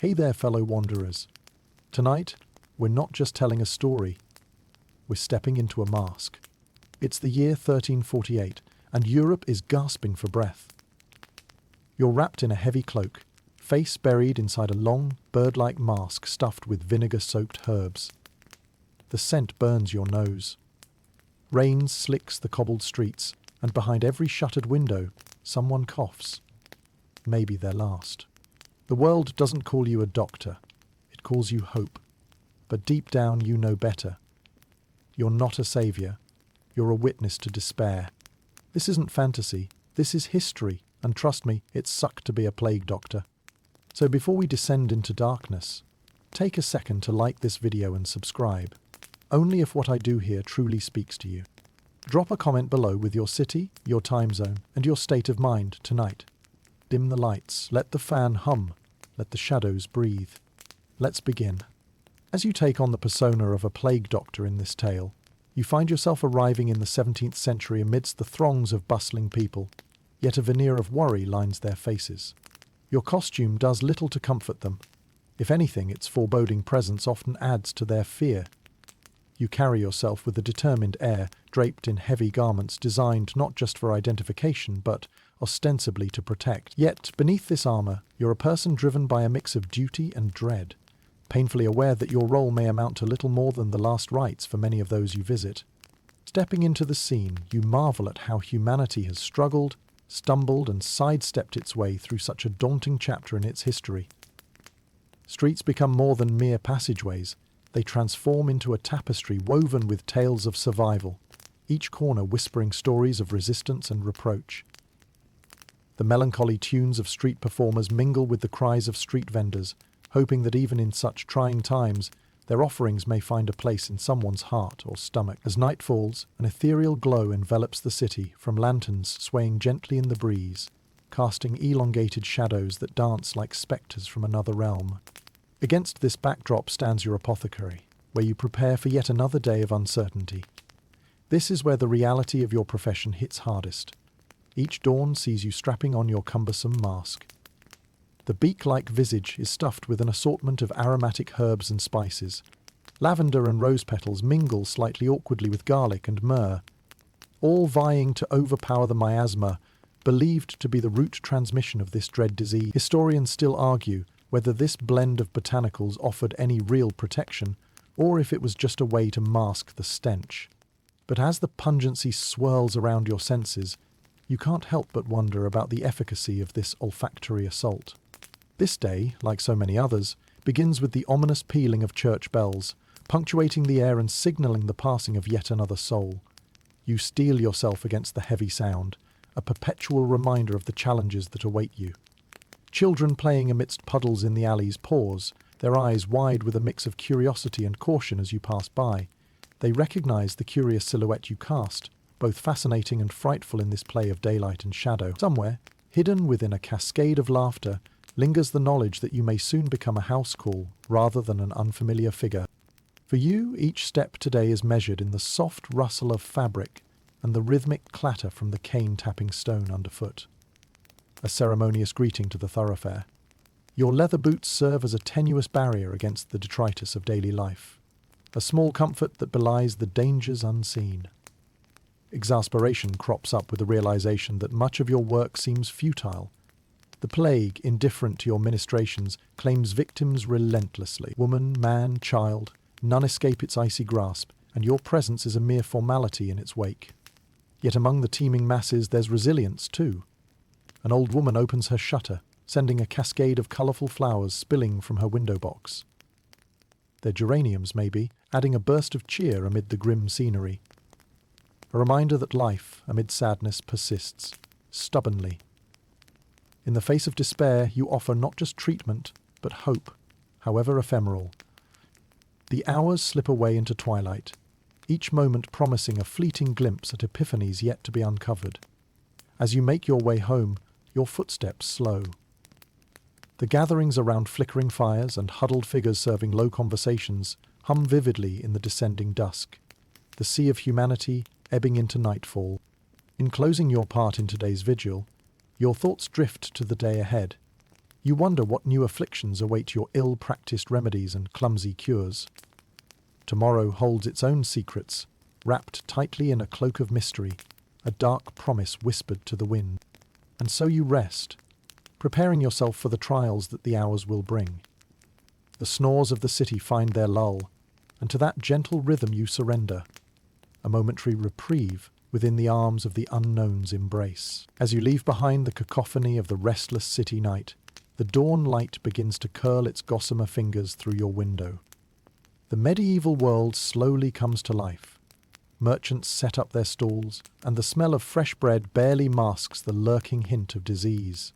Hey there, fellow wanderers. Tonight, we're not just telling a story, we're stepping into a mask. It's the year 1348, and Europe is gasping for breath. You're wrapped in a heavy cloak, face buried inside a long, bird-like mask stuffed with vinegar-soaked herbs. The scent burns your nose. Rain slicks the cobbled streets, and behind every shuttered window, someone coughs. Maybe their last. The world doesn't call you a doctor. It calls you hope. But deep down you know better. You're not a savior. You're a witness to despair. This isn't fantasy. This is history. And trust me, it sucked to be a plague doctor. So before we descend into darkness, take a second to like this video and subscribe. Only if what I do here truly speaks to you. Drop a comment below with your city, your time zone, and your state of mind tonight. Dim the lights, let the fan hum, let the shadows breathe. Let's begin. As you take on the persona of a plague doctor in this tale, you find yourself arriving in the 17th century amidst the throngs of bustling people, yet a veneer of worry lines their faces. Your costume does little to comfort them. If anything, its foreboding presence often adds to their fear. You carry yourself with a determined air, draped in heavy garments designed not just for identification, but ostensibly to protect. Yet, beneath this armor, you're a person driven by a mix of duty and dread, painfully aware that your role may amount to little more than the last rites for many of those you visit. Stepping into the scene, you marvel at how humanity has struggled, stumbled, and sidestepped its way through such a daunting chapter in its history. Streets become more than mere passageways. They transform into a tapestry woven with tales of survival, each corner whispering stories of resistance and reproach. The melancholy tunes of street performers mingle with the cries of street vendors, hoping that even in such trying times, their offerings may find a place in someone's heart or stomach. As night falls, an ethereal glow envelops the city from lanterns swaying gently in the breeze, casting elongated shadows that dance like spectres from another realm. Against this backdrop stands your apothecary, where you prepare for yet another day of uncertainty. This is where the reality of your profession hits hardest. Each dawn sees you strapping on your cumbersome mask. The beak-like visage is stuffed with an assortment of aromatic herbs and spices. Lavender and rose petals mingle slightly awkwardly with garlic and myrrh, all vying to overpower the miasma, believed to be the root transmission of this dread disease. Historians still argue whether this blend of botanicals offered any real protection, or if it was just a way to mask the stench. But as the pungency swirls around your senses, you can't help but wonder about the efficacy of this olfactory assault. This day, like so many others, begins with the ominous pealing of church bells, punctuating the air and signalling the passing of yet another soul. You steel yourself against the heavy sound, a perpetual reminder of the challenges that await you. Children playing amidst puddles in the alleys pause, their eyes wide with a mix of curiosity and caution as you pass by. They recognize the curious silhouette you cast, both fascinating and frightful in this play of daylight and shadow. Somewhere, hidden within a cascade of laughter, lingers the knowledge that you may soon become a house call rather than an unfamiliar figure. For you, each step today is measured in the soft rustle of fabric and the rhythmic clatter from the cane-tapping stone underfoot. A ceremonious greeting to the thoroughfare. Your leather boots serve as a tenuous barrier against the detritus of daily life, a small comfort that belies the dangers unseen. Exasperation crops up with the realization that much of your work seems futile. The plague, indifferent to your ministrations, claims victims relentlessly. Woman, man, child, none escape its icy grasp, and your presence is a mere formality in its wake. Yet among the teeming masses there's resilience too. An old woman opens her shutter, sending a cascade of colourful flowers spilling from her window box. They're geraniums, maybe, adding a burst of cheer amid the grim scenery. A reminder that life, amid sadness, persists, stubbornly. In the face of despair, you offer not just treatment, but hope, however ephemeral. The hours slip away into twilight, each moment promising a fleeting glimpse at epiphanies yet to be uncovered. As you make your way home, your footsteps slow. The gatherings around flickering fires and huddled figures serving low conversations hum vividly in the descending dusk, the sea of humanity ebbing into nightfall. In closing your part in today's vigil, your thoughts drift to the day ahead. You wonder what new afflictions await your ill-practiced remedies and clumsy cures. Tomorrow holds its own secrets, wrapped tightly in a cloak of mystery, a dark promise whispered to the wind. And so you rest, preparing yourself for the trials that the hours will bring. The snores of the city find their lull, and to that gentle rhythm you surrender, a momentary reprieve within the arms of the unknown's embrace. As you leave behind the cacophony of the restless city night, the dawn light begins to curl its gossamer fingers through your window. The medieval world slowly comes to life. Merchants set up their stalls, and the smell of fresh bread barely masks the lurking hint of disease.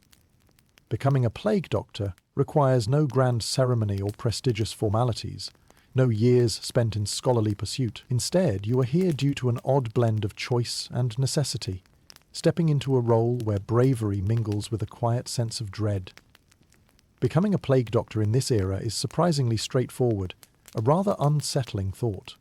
Becoming a plague doctor requires no grand ceremony or prestigious formalities, no years spent in scholarly pursuit. Instead, you are here due to an odd blend of choice and necessity, stepping into a role where bravery mingles with a quiet sense of dread. Becoming a plague doctor in this era is surprisingly straightforward, a rather unsettling thought.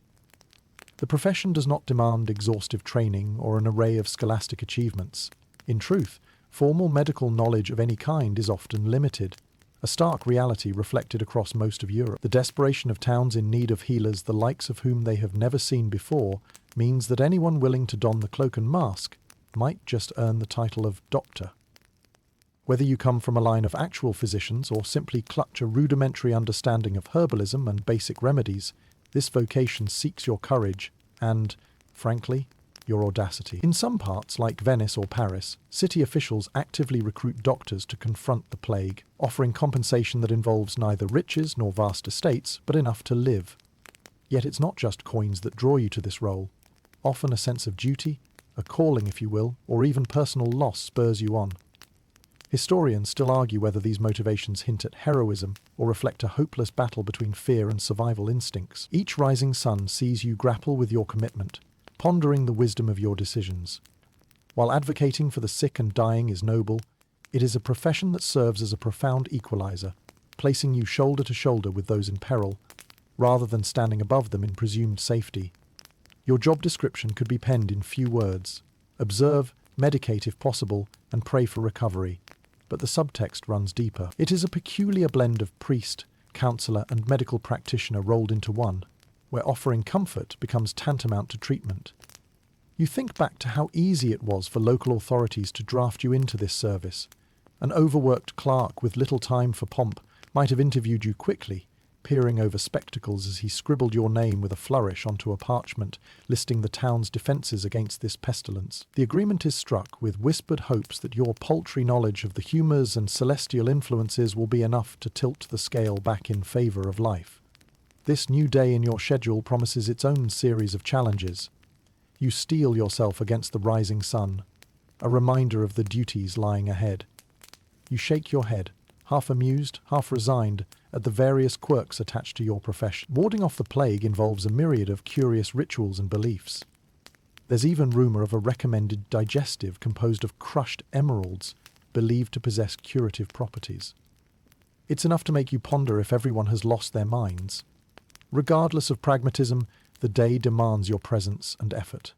The profession does not demand exhaustive training or an array of scholastic achievements. In truth, formal medical knowledge of any kind is often limited, a stark reality reflected across most of Europe. The desperation of towns in need of healers the likes of whom they have never seen before means that anyone willing to don the cloak and mask might just earn the title of doctor. Whether you come from a line of actual physicians or simply clutch a rudimentary understanding of herbalism and basic remedies, this vocation seeks your courage and, frankly, your audacity. In some parts, like Venice or Paris, city officials actively recruit doctors to confront the plague, offering compensation that involves neither riches nor vast estates, but enough to live. Yet it's not just coins that draw you to this role. Often a sense of duty, a calling if you will, or even personal loss spurs you on. Historians still argue whether these motivations hint at heroism or reflect a hopeless battle between fear and survival instincts. Each rising sun sees you grapple with your commitment, pondering the wisdom of your decisions. While advocating for the sick and dying is noble, it is a profession that serves as a profound equalizer, placing you shoulder to shoulder with those in peril, rather than standing above them in presumed safety. Your job description could be penned in few words: observe, medicate if possible, and pray for recovery. But the subtext runs deeper. It is a peculiar blend of priest, counselor, and medical practitioner rolled into one, where offering comfort becomes tantamount to treatment. You think back to how easy it was for local authorities to draft you into this service. An overworked clerk with little time for pomp might have interviewed you quickly, peering over spectacles as he scribbled your name with a flourish onto a parchment listing the town's defences against this pestilence. The agreement is struck with whispered hopes that your paltry knowledge of the humours and celestial influences will be enough to tilt the scale back in favour of life. This new day in your schedule promises its own series of challenges. You steel yourself against the rising sun, a reminder of the duties lying ahead. You shake your head, half amused, half resigned, at the various quirks attached to your profession. Warding off the plague involves a myriad of curious rituals and beliefs. There's even rumour of a recommended digestive composed of crushed emeralds, believed to possess curative properties. It's enough to make you ponder if everyone has lost their minds. Regardless of pragmatism, the day demands your presence and effort.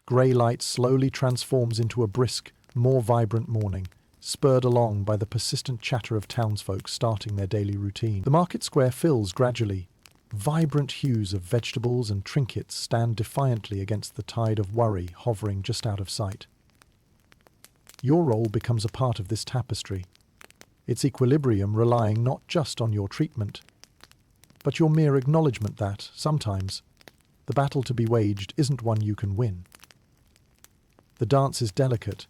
Grey light slowly transforms into a brisk, more vibrant morning, spurred along by the persistent chatter of townsfolk starting their daily routine. The market square fills gradually. Vibrant hues of vegetables and trinkets stand defiantly against the tide of worry hovering just out of sight. Your role becomes a part of this tapestry, its equilibrium relying not just on your treatment, but your mere acknowledgement that, sometimes, the battle to be waged isn't one you can win. The dance is delicate,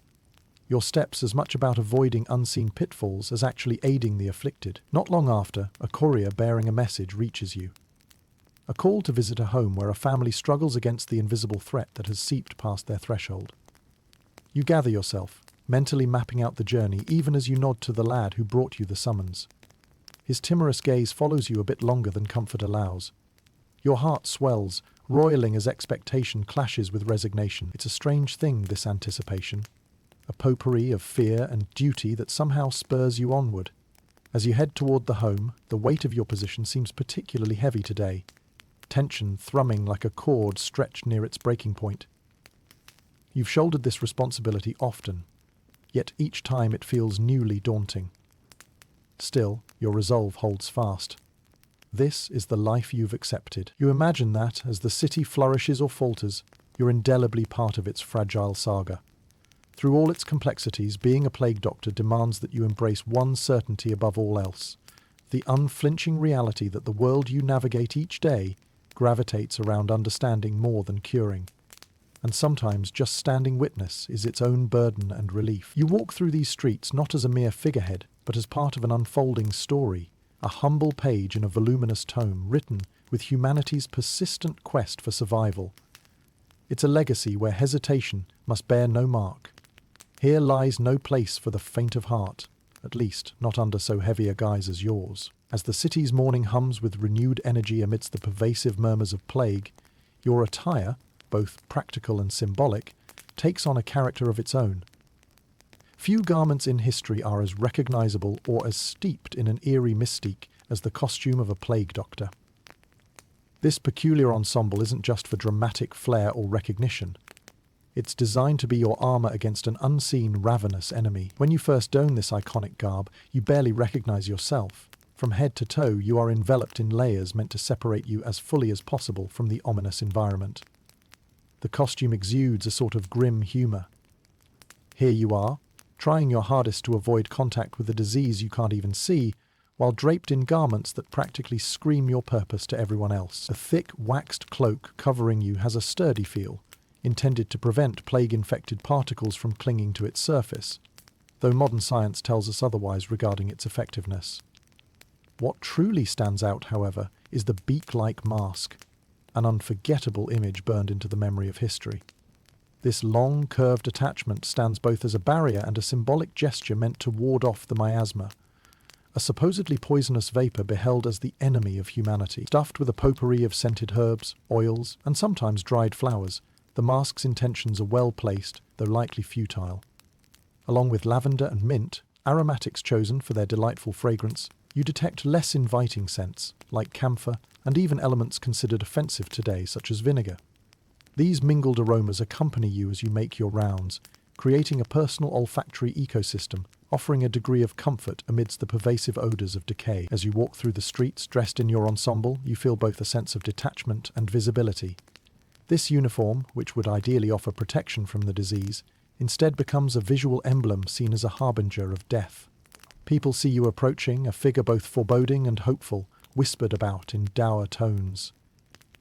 your steps as much about avoiding unseen pitfalls as actually aiding the afflicted. Not long after, a courier bearing a message reaches you. A call to visit a home where a family struggles against the invisible threat that has seeped past their threshold. You gather yourself, mentally mapping out the journey even as you nod to the lad who brought you the summons. His timorous gaze follows you a bit longer than comfort allows. Your heart swells, roiling as expectation clashes with resignation. It's a strange thing, this anticipation. A potpourri of fear and duty that somehow spurs you onward. As you head toward the home, the weight of your position seems particularly heavy today, tension thrumming like a cord stretched near its breaking point. You've shouldered this responsibility often, yet each time it feels newly daunting. Still, your resolve holds fast. This is the life you've accepted. You imagine that, as the city flourishes or falters, you're indelibly part of its fragile saga. Through all its complexities, being a plague doctor demands that you embrace one certainty above all else: the unflinching reality that the world you navigate each day gravitates around understanding more than curing. And sometimes just standing witness is its own burden and relief. You walk through these streets not as a mere figurehead, but as part of an unfolding story, a humble page in a voluminous tome written with humanity's persistent quest for survival. It's a legacy where hesitation must bear no mark. Here lies no place for the faint of heart, at least not under so heavy a guise as yours. As the city's morning hums with renewed energy amidst the pervasive murmurs of plague, your attire, both practical and symbolic, takes on a character of its own. Few garments in history are as recognizable or as steeped in an eerie mystique as the costume of a plague doctor. This peculiar ensemble isn't just for dramatic flair or recognition. It's designed to be your armor against an unseen, ravenous enemy. When you first don this iconic garb, you barely recognize yourself. From head to toe, you are enveloped in layers meant to separate you as fully as possible from the ominous environment. The costume exudes a sort of grim humor. Here you are, trying your hardest to avoid contact with a disease you can't even see, while draped in garments that practically scream your purpose to everyone else. A thick, waxed cloak covering you has a sturdy feel, intended to prevent plague-infected particles from clinging to its surface, though modern science tells us otherwise regarding its effectiveness. What truly stands out, however, is the beak-like mask, an unforgettable image burned into the memory of history. This long, curved attachment stands both as a barrier and a symbolic gesture meant to ward off the miasma, a supposedly poisonous vapor beheld as the enemy of humanity. Stuffed with a potpourri of scented herbs, oils, and sometimes dried flowers, the mask's intentions are well placed, though likely futile. Along with lavender and mint, aromatics chosen for their delightful fragrance, you detect less inviting scents, like camphor, and even elements considered offensive today, such as vinegar. These mingled aromas accompany you as you make your rounds, creating a personal olfactory ecosystem, offering a degree of comfort amidst the pervasive odours of decay. As you walk through the streets dressed in your ensemble, you feel both a sense of detachment and visibility. This uniform, which would ideally offer protection from the disease, instead becomes a visual emblem seen as a harbinger of death. People see you approaching, a figure both foreboding and hopeful, whispered about in dour tones.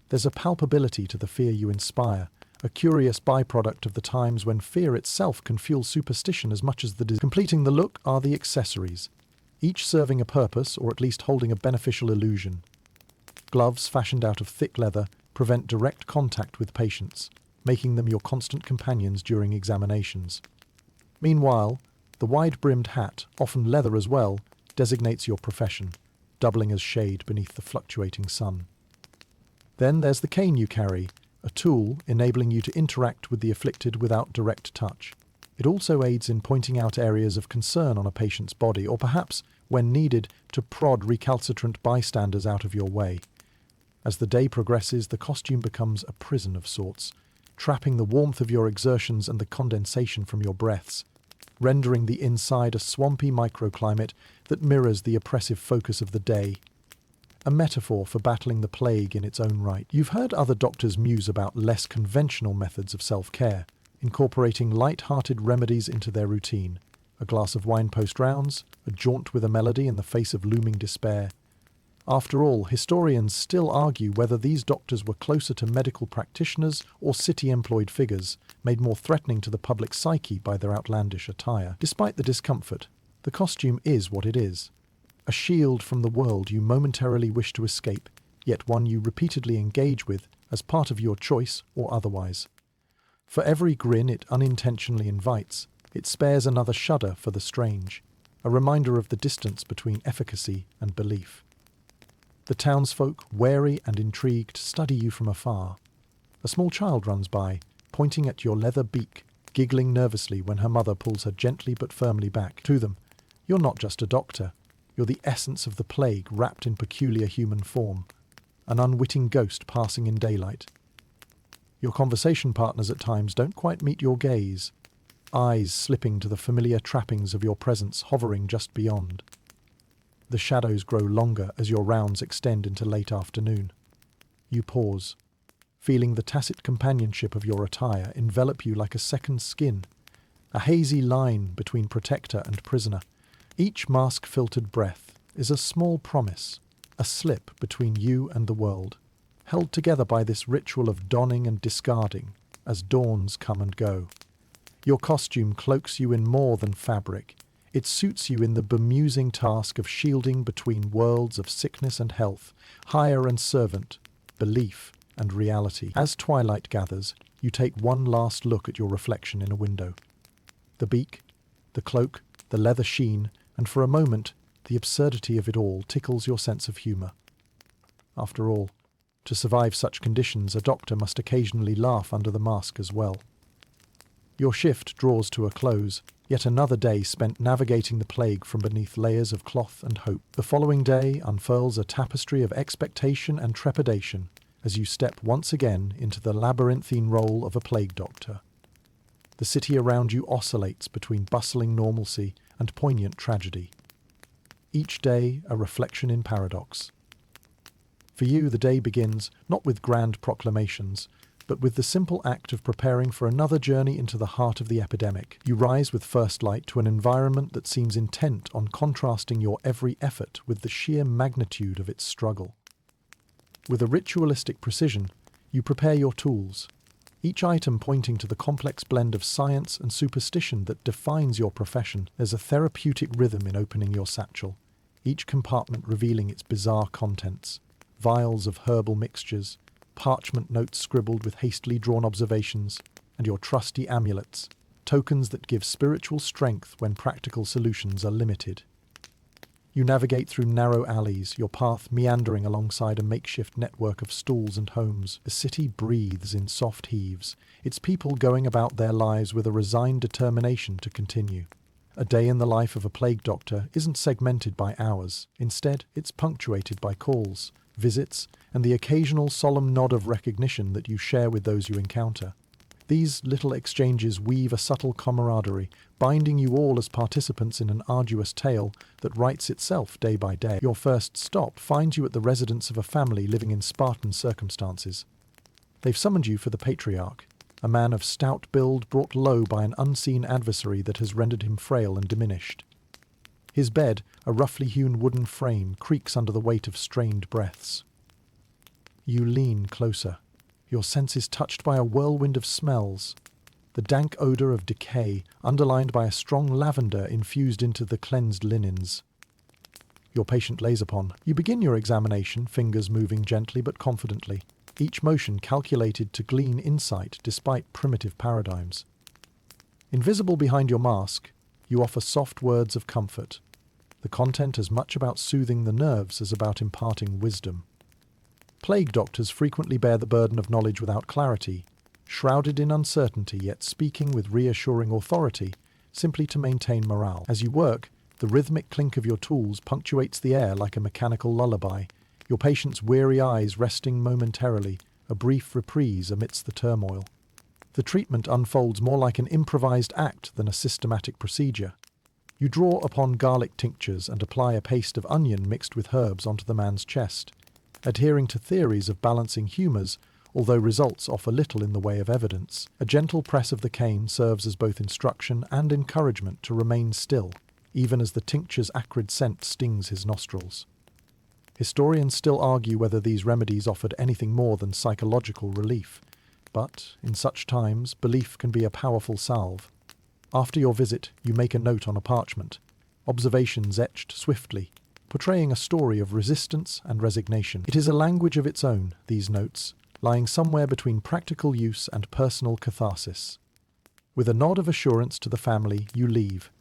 There's a palpability to the fear you inspire, a curious byproduct of the times when fear itself can fuel superstition as much as the disease. Completing the look are the accessories, each serving a purpose or at least holding a beneficial illusion. Gloves fashioned out of thick leather prevent direct contact with patients, making them your constant companions during examinations. Meanwhile, the wide-brimmed hat, often leather as well, designates your profession, doubling as shade beneath the fluctuating sun. Then there's the cane you carry, a tool enabling you to interact with the afflicted without direct touch. It also aids in pointing out areas of concern on a patient's body, or perhaps, when needed, to prod recalcitrant bystanders out of your way. As the day progresses, the costume becomes a prison of sorts, trapping the warmth of your exertions and the condensation from your breaths, rendering the inside a swampy microclimate that mirrors the oppressive focus of the day. A metaphor for battling the plague in its own right. You've heard other doctors muse about less conventional methods of self-care, incorporating light-hearted remedies into their routine. A glass of wine post-rounds, a jaunt with a melody in the face of looming despair. After all, historians still argue whether these doctors were closer to medical practitioners or city-employed figures, made more threatening to the public psyche by their outlandish attire. Despite the discomfort, the costume is what it is. A shield from the world you momentarily wish to escape, yet one you repeatedly engage with as part of your choice or otherwise. For every grin it unintentionally invites, it spares another shudder for the strange, a reminder of the distance between efficacy and belief. The townsfolk, wary and intrigued, study you from afar. A small child runs by, pointing at your leather beak, giggling nervously when her mother pulls her gently but firmly back. To them, you're not just a doctor. You're the essence of the plague wrapped in peculiar human form, an unwitting ghost passing in daylight. Your conversation partners at times don't quite meet your gaze, eyes slipping to the familiar trappings of your presence hovering just beyond. The shadows grow longer as your rounds extend into late afternoon. You pause, feeling the tacit companionship of your attire envelop you like a second skin, a hazy line between protector and prisoner. Each mask-filtered breath is a small promise, a slip between you and the world, held together by this ritual of donning and discarding as dawns come and go. Your costume cloaks you in more than fabric. It suits you in the bemusing task of shielding between worlds of sickness and health, hire and servant, belief and reality. As twilight gathers, you take one last look at your reflection in a window. The beak, the cloak, the leather sheen, and for a moment, the absurdity of it all tickles your sense of humour. After all, to survive such conditions, a doctor must occasionally laugh under the mask as well. Your shift draws to a close, yet another day spent navigating the plague from beneath layers of cloth and hope. The following day unfurls a tapestry of expectation and trepidation as you step once again into the labyrinthine role of a plague doctor. The city around you oscillates between bustling normalcy and poignant tragedy. Each day a reflection in paradox. For you, the day begins not with grand proclamations, but with the simple act of preparing for another journey into the heart of the epidemic. You rise with first light to an environment that seems intent on contrasting your every effort with the sheer magnitude of its struggle. With a ritualistic precision, you prepare your tools, each item pointing to the complex blend of science and superstition that defines your profession. There's a therapeutic rhythm in opening your satchel, each compartment revealing its bizarre contents, vials of herbal mixtures, parchment notes scribbled with hastily drawn observations, and your trusty amulets, tokens that give spiritual strength when practical solutions are limited. You navigate through narrow alleys, your path meandering alongside a makeshift network of stalls and homes. The city breathes in soft heaves, its people going about their lives with a resigned determination to continue. A day in the life of a plague doctor isn't segmented by hours. Instead, it's punctuated by calls, visits, and the occasional solemn nod of recognition that you share with those you encounter. These little exchanges weave a subtle camaraderie, binding you all as participants in an arduous tale that writes itself day by day. Your first stop finds you at the residence of a family living in Spartan circumstances. They've summoned you for the patriarch, a man of stout build brought low by an unseen adversary that has rendered him frail and diminished. His bed, a roughly hewn wooden frame, creaks under the weight of strained breaths. You lean closer, your senses touched by a whirlwind of smells, the dank odour of decay, underlined by a strong lavender infused into the cleansed linens. Your patient lays upon. You begin your examination, fingers moving gently but confidently, each motion calculated to glean insight despite primitive paradigms. Invisible behind your mask, you offer soft words of comfort, the content as much about soothing the nerves as about imparting wisdom. Plague doctors frequently bear the burden of knowledge without clarity, shrouded in uncertainty yet speaking with reassuring authority, simply to maintain morale. As you work, the rhythmic clink of your tools punctuates the air like a mechanical lullaby, your patient's weary eyes resting momentarily, a brief reprise amidst the turmoil. The treatment unfolds more like an improvised act than a systematic procedure. You draw upon garlic tinctures and apply a paste of onion mixed with herbs onto the man's chest, adhering to theories of balancing humours, although results offer little in the way of evidence. A gentle press of the cane serves as both instruction and encouragement to remain still, even as the tincture's acrid scent stings his nostrils. Historians still argue whether these remedies offered anything more than psychological relief, but, in such times, belief can be a powerful salve. After your visit, you make a note on a parchment, observations etched swiftly, portraying a story of resistance and resignation. It is a language of its own, these notes, lying somewhere between practical use and personal catharsis. With a nod of assurance to the family, you leave,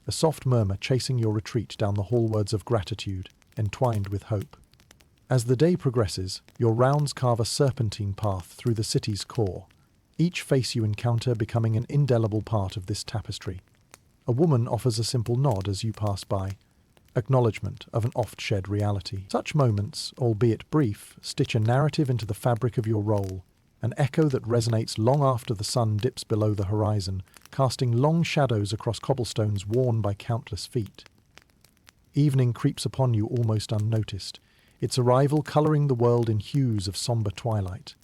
a soft murmur chasing your retreat down the hall words of gratitude, entwined with hope. As the day progresses, your rounds carve a serpentine path through the city's core, each face you encounter becoming an indelible part of this tapestry. A woman offers a simple nod as you pass by, acknowledgement of an oft-shed reality. Such moments, albeit brief, stitch a narrative into the fabric of your role, an echo that resonates long after the sun dips below the horizon, casting long shadows across cobblestones worn by countless feet. Evening creeps upon you almost unnoticed, its arrival colouring the world in hues of sombre twilight.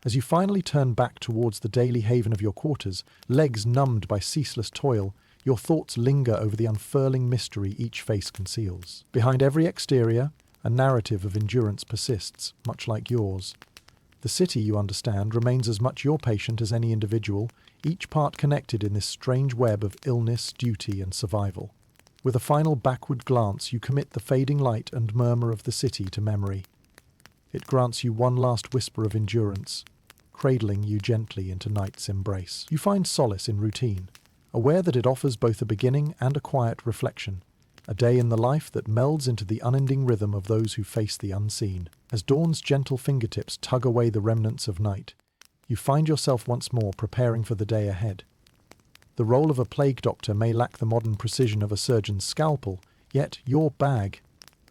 As you finally turn back towards the daily haven of your quarters, legs numbed by ceaseless toil, your thoughts linger over the unfurling mystery each face conceals. Behind every exterior, a narrative of endurance persists, much like yours. The city, you understand, remains as much your patient as any individual, each part connected in this strange web of illness, duty, and survival. With a final backward glance, you commit the fading light and murmur of the city to memory. It grants you one last whisper of endurance, cradling you gently into night's embrace. You find solace in routine, aware that it offers both a beginning and a quiet reflection, a day in the life that melds into the unending rhythm of those who face the unseen. As dawn's gentle fingertips tug away the remnants of night, you find yourself once more preparing for the day ahead. The role of a plague doctor may lack the modern precision of a surgeon's scalpel, yet your bag,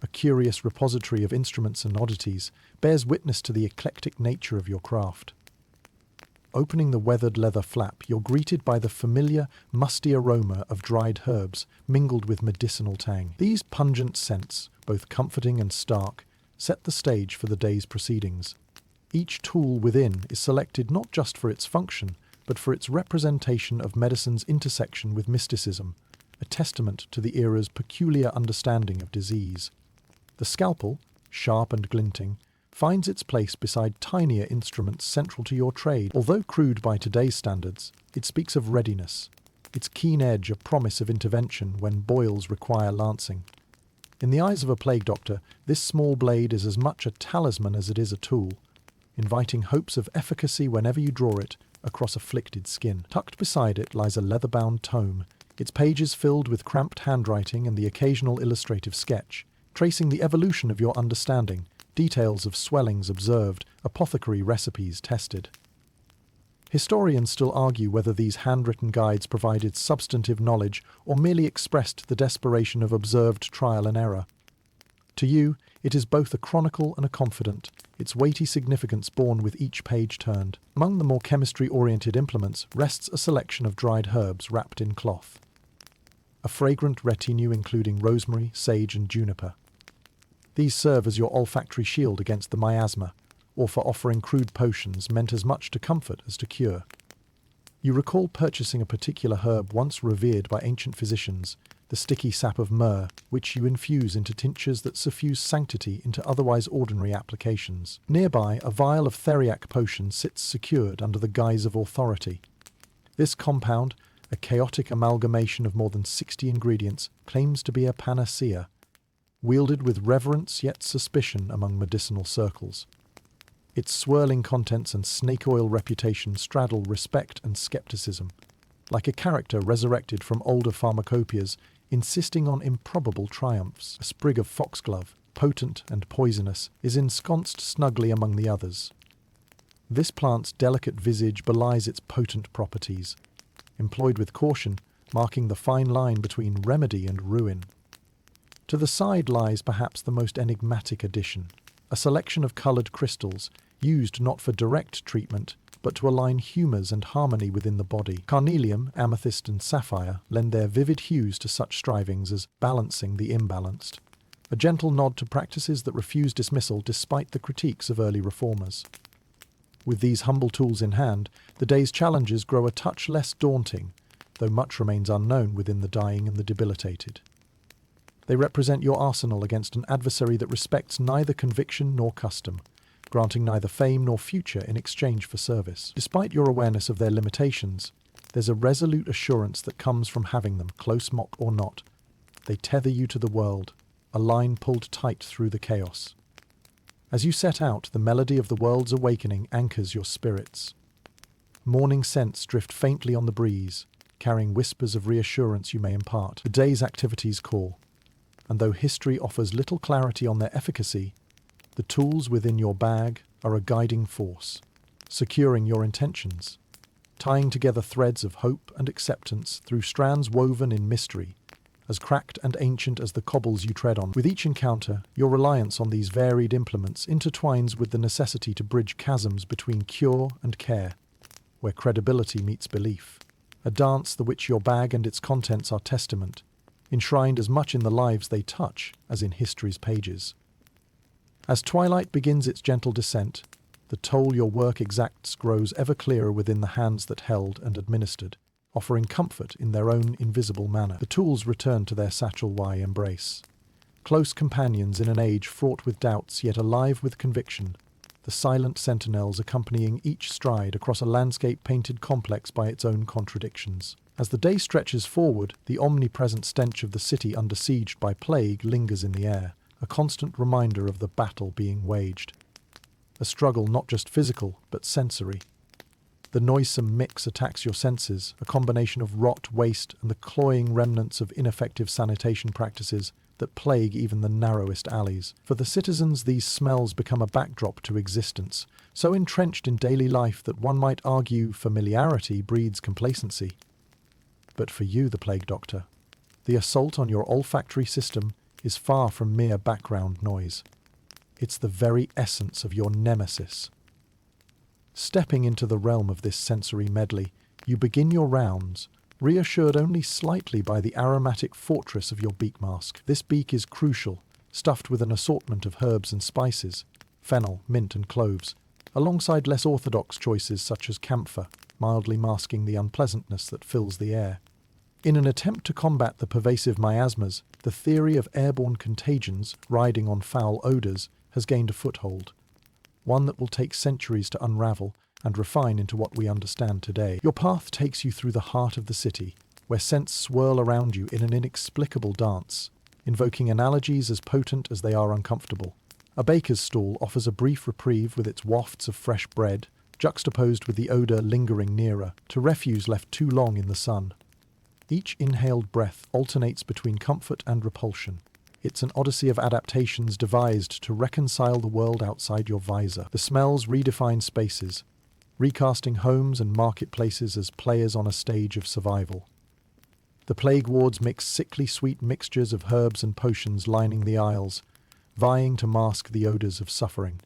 a curious repository of instruments and oddities, bears witness to the eclectic nature of your craft. Opening the weathered leather flap, you're greeted by the familiar, musty aroma of dried herbs mingled with medicinal tang. These pungent scents, both comforting and stark, set the stage for the day's proceedings. Each tool within is selected not just for its function, but for its representation of medicine's intersection with mysticism, a testament to the era's peculiar understanding of disease. The scalpel, sharp and glinting, finds its place beside tinier instruments central to your trade. Although crude by today's standards, it speaks of readiness, its keen edge a promise of intervention when boils require lancing. In the eyes of a plague doctor, this small blade is as much a talisman as it is a tool, inviting hopes of efficacy whenever you draw it across afflicted skin. Tucked beside it lies a leather-bound tome, its pages filled with cramped handwriting and the occasional illustrative sketch, tracing the evolution of your understanding, details of swellings observed, apothecary recipes tested. Historians still argue whether these handwritten guides provided substantive knowledge or merely expressed the desperation of observed trial and error. To you, it is both a chronicle and a confidant, its weighty significance borne with each page turned. Among the more chemistry-oriented implements rests a selection of dried herbs wrapped in cloth. A fragrant retinue including rosemary, sage, and juniper. These serve as your olfactory shield against the miasma, or for offering crude potions meant as much to comfort as to cure. You recall purchasing a particular herb once revered by ancient physicians, the sticky sap of myrrh, which you infuse into tinctures that suffuse sanctity into otherwise ordinary applications. Nearby, a vial of theriac potion sits secured under the guise of authority. This compound, a chaotic amalgamation of more than 60 ingredients, claims to be a panacea, wielded with reverence yet suspicion among medicinal circles. Its swirling contents and snake oil reputation straddle respect and skepticism, like a character resurrected from older pharmacopoeias, insisting on improbable triumphs. A sprig of foxglove, potent and poisonous, is ensconced snugly among the others. This plant's delicate visage belies its potent properties, employed with caution, marking the fine line between remedy and ruin. To the side lies perhaps the most enigmatic addition, a selection of coloured crystals, used not for direct treatment, but to align humours and harmony within the body. Carnelian, amethyst, and sapphire lend their vivid hues to such strivings as balancing the imbalanced, a gentle nod to practices that refuse dismissal despite the critiques of early reformers. With these humble tools in hand, the day's challenges grow a touch less daunting, though much remains unknown within the dying and the debilitated. They represent your arsenal against an adversary that respects neither conviction nor custom, granting neither fame nor future in exchange for service. Despite your awareness of their limitations, there's a resolute assurance that comes from having them, close mock or not. They tether you to the world, a line pulled tight through the chaos. As you set out, the melody of the world's awakening anchors your spirits. Morning scents drift faintly on the breeze, carrying whispers of reassurance you may impart. The day's activities call, and though history offers little clarity on their efficacy, the tools within your bag are a guiding force, securing your intentions, tying together threads of hope and acceptance through strands woven in mystery, as cracked and ancient as the cobbles you tread on. With each encounter, your reliance on these varied implements intertwines with the necessity to bridge chasms between cure and care, where credibility meets belief, a dance the which your bag and its contents are testament, enshrined as much in the lives they touch as in history's pages. As twilight begins its gentle descent, the toll your work exacts grows ever clearer within the hands that held and administered, offering comfort in their own invisible manner. The tools return to their satchel-y embrace. Close companions in an age fraught with doubts yet alive with conviction, the silent sentinels accompanying each stride across a landscape painted complex by its own contradictions. As the day stretches forward, the omnipresent stench of the city under siege by plague lingers in the air, a constant reminder of the battle being waged. A struggle not just physical, but sensory. The noisome mix attacks your senses, a combination of rot, waste, and the cloying remnants of ineffective sanitation practices that plague even the narrowest alleys. For the citizens, these smells become a backdrop to existence, so entrenched in daily life that one might argue familiarity breeds complacency. But for you, the plague doctor, the assault on your olfactory system is far from mere background noise. It's the very essence of your nemesis. Stepping into the realm of this sensory medley, you begin your rounds, reassured only slightly by the aromatic fortress of your beak mask. This beak is crucial, stuffed with an assortment of herbs and spices, fennel, mint and cloves, alongside less orthodox choices such as camphor, mildly masking the unpleasantness that fills the air. In an attempt to combat the pervasive miasmas, the theory of airborne contagions riding on foul odours has gained a foothold, one that will take centuries to unravel and refine into what we understand today. Your path takes you through the heart of the city, where scents swirl around you in an inexplicable dance, invoking analogies as potent as they are uncomfortable. A baker's stall offers a brief reprieve with its wafts of fresh bread, juxtaposed with the odour lingering nearer, to refuse left too long in the sun. Each inhaled breath alternates between comfort and repulsion. It's an odyssey of adaptations devised to reconcile the world outside your visor. The smells redefine spaces, recasting homes and marketplaces as players on a stage of survival. The plague wards mix sickly sweet mixtures of herbs and potions lining the aisles, vying to mask the odours of suffering.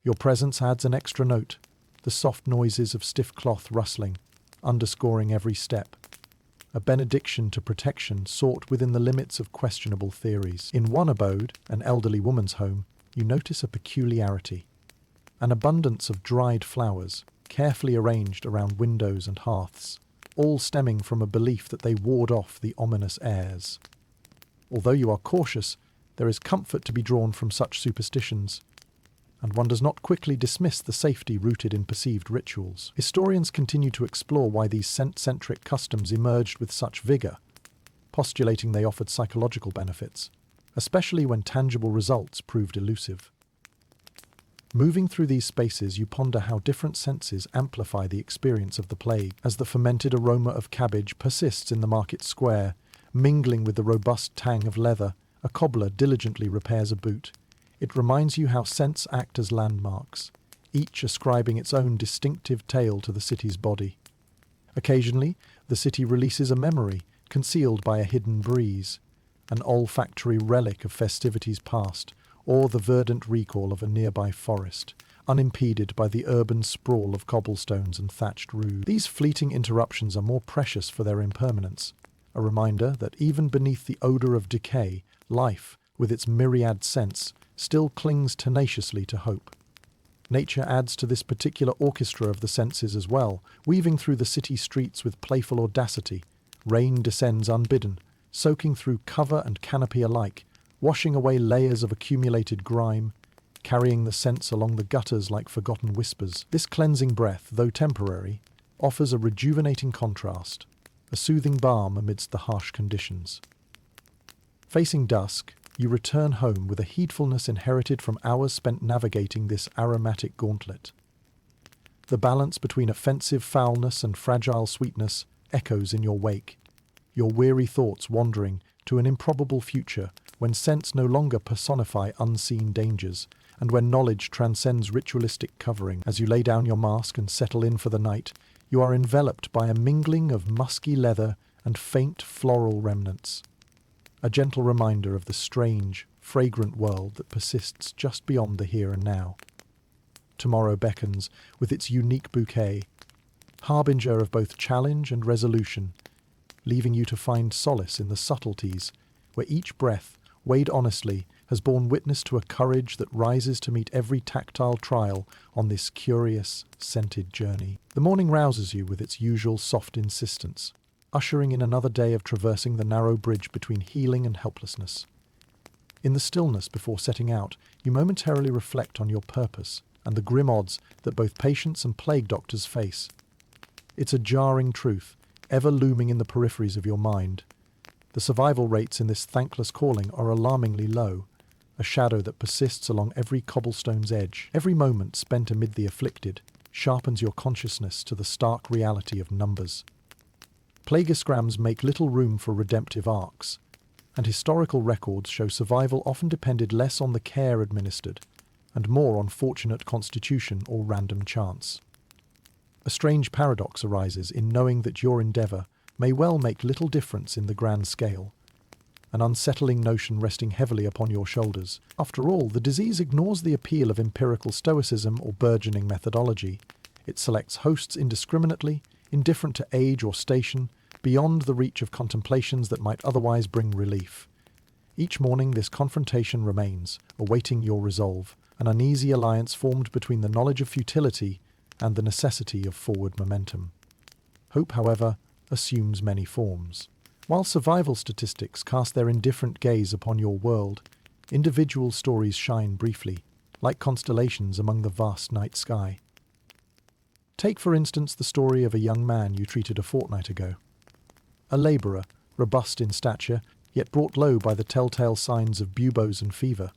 Your presence adds an extra note, the soft noises of stiff cloth rustling, underscoring every step. A benediction to protection sought within the limits of questionable theories. In one abode, an elderly woman's home, you notice a peculiarity. An abundance of dried flowers, carefully arranged around windows and hearths, all stemming from a belief that they ward off the ominous airs. Although you are cautious, there is comfort to be drawn from such superstitions, and one does not quickly dismiss the safety rooted in perceived rituals. Historians continue to explore why these scent-centric customs emerged with such vigour, postulating they offered psychological benefits, especially when tangible results proved elusive. Moving through these spaces, you ponder how different senses amplify the experience of the plague. As the fermented aroma of cabbage persists in the market square, mingling with the robust tang of leather, a cobbler diligently repairs a boot. It reminds you how scents act as landmarks, each ascribing its own distinctive tale to the city's body. Occasionally, the city releases a memory, concealed by a hidden breeze, an olfactory relic of festivities past, or the verdant recall of a nearby forest, unimpeded by the urban sprawl of cobblestones and thatched roofs. These fleeting interruptions are more precious for their impermanence, a reminder that even beneath the odour of decay, life, with its myriad scents, still clings tenaciously to hope. Nature adds to this particular orchestra of the senses as well, weaving through the city streets with playful audacity. Rain descends unbidden, soaking through cover and canopy alike, washing away layers of accumulated grime, carrying the scents along the gutters like forgotten whispers. This cleansing breath, though temporary, offers a rejuvenating contrast, a soothing balm amidst the harsh conditions. Facing dusk, you return home with a heedfulness inherited from hours spent navigating this aromatic gauntlet. The balance between offensive foulness and fragile sweetness echoes in your wake, your weary thoughts wandering to an improbable future when scents no longer personify unseen dangers, and when knowledge transcends ritualistic covering. As you lay down your mask and settle in for the night, you are enveloped by a mingling of musky leather and faint floral remnants, a gentle reminder of the strange, fragrant world that persists just beyond the here and now. Tomorrow beckons with its unique bouquet, harbinger of both challenge and resolution, leaving you to find solace in the subtleties, where each breath, weighed honestly, has borne witness to a courage that rises to meet every tactile trial on this curious, scented journey. The morning rouses you with its usual soft insistence, ushering in another day of traversing the narrow bridge between healing and helplessness. In the stillness before setting out, you momentarily reflect on your purpose and the grim odds that both patients and plague doctors face. It's a jarring truth, ever looming in the peripheries of your mind. The survival rates in this thankless calling are alarmingly low, a shadow that persists along every cobblestone's edge. Every moment spent amid the afflicted sharpens your consciousness to the stark reality of numbers. Plaguisgrams make little room for redemptive arcs, and historical records show survival often depended less on the care administered and more on fortunate constitution or random chance. A strange paradox arises in knowing that your endeavour may well make little difference in the grand scale, an unsettling notion resting heavily upon your shoulders. After all, the disease ignores the appeal of empirical stoicism or burgeoning methodology. It selects hosts indiscriminately, indifferent to age or station, beyond the reach of contemplations that might otherwise bring relief. Each morning this confrontation remains, awaiting your resolve, an uneasy alliance formed between the knowledge of futility and the necessity of forward momentum. Hope, however, assumes many forms. While survival statistics cast their indifferent gaze upon your world, individual stories shine briefly, like constellations among the vast night sky. Take, for instance, the story of a young man you treated a fortnight ago. A labourer, robust in stature, yet brought low by the telltale signs of buboes and fever.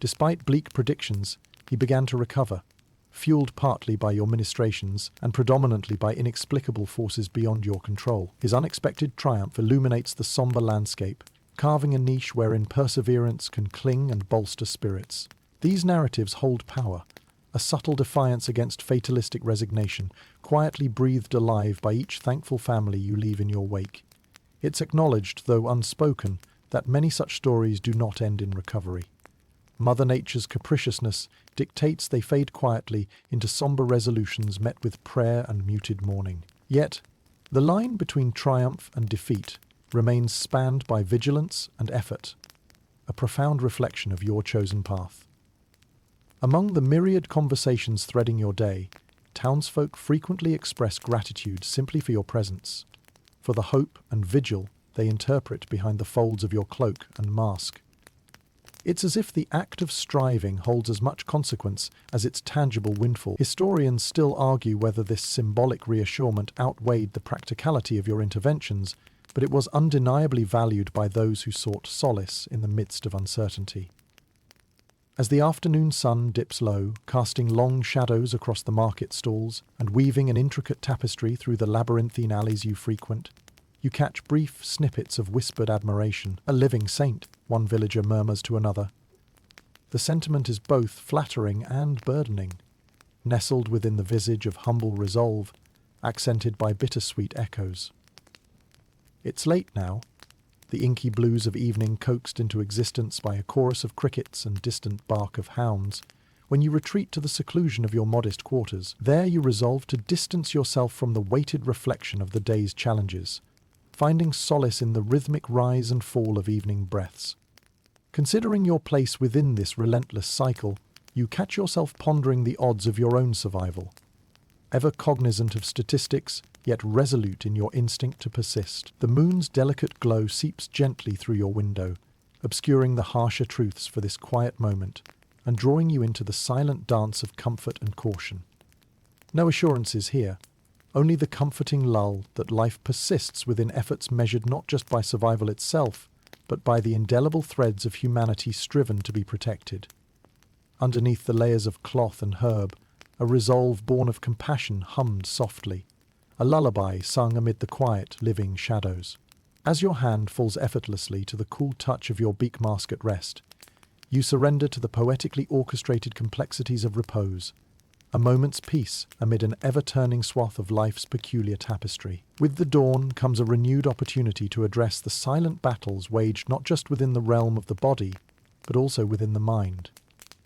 Despite bleak predictions, he began to recover, fueled partly by your ministrations and predominantly by inexplicable forces beyond your control. His unexpected triumph illuminates the sombre landscape, carving a niche wherein perseverance can cling and bolster spirits. These narratives hold power, a subtle defiance against fatalistic resignation, quietly breathed alive by each thankful family you leave in your wake. It's acknowledged, though unspoken, that many such stories do not end in recovery. Mother Nature's capriciousness dictates they fade quietly into sombre resolutions met with prayer and muted mourning. Yet, the line between triumph and defeat remains spanned by vigilance and effort, a profound reflection of your chosen path. Among the myriad conversations threading your day, townsfolk frequently express gratitude simply for your presence, for the hope and vigil they interpret behind the folds of your cloak and mask. It's as if the act of striving holds as much consequence as its tangible windfall. Historians still argue whether this symbolic reassurement outweighed the practicality of your interventions, but it was undeniably valued by those who sought solace in the midst of uncertainty. As the afternoon sun dips low, casting long shadows across the market stalls and weaving an intricate tapestry through the labyrinthine alleys you frequent, you catch brief snippets of whispered admiration. "A living saint," one villager murmurs to another. The sentiment is both flattering and burdening, nestled within the visage of humble resolve, accented by bittersweet echoes. It's late now, the inky blues of evening coaxed into existence by a chorus of crickets and distant bark of hounds, when you retreat to the seclusion of your modest quarters. There you resolve to distance yourself from the weighted reflection of the day's challenges, finding solace in the rhythmic rise and fall of evening breaths. Considering your place within this relentless cycle, you catch yourself pondering the odds of your own survival, ever cognizant of statistics, yet resolute in your instinct to persist. The moon's delicate glow seeps gently through your window, obscuring the harsher truths for this quiet moment, and drawing you into the silent dance of comfort and caution. No assurances here, only the comforting lull that life persists within efforts measured not just by survival itself, but by the indelible threads of humanity striven to be protected. Underneath the layers of cloth and herb, a resolve born of compassion hummed softly, a lullaby sung amid the quiet, living shadows. As your hand falls effortlessly to the cool touch of your beak mask at rest, you surrender to the poetically orchestrated complexities of repose, a moment's peace amid an ever-turning swath of life's peculiar tapestry. With the dawn comes a renewed opportunity to address the silent battles waged not just within the realm of the body, but also within the mind.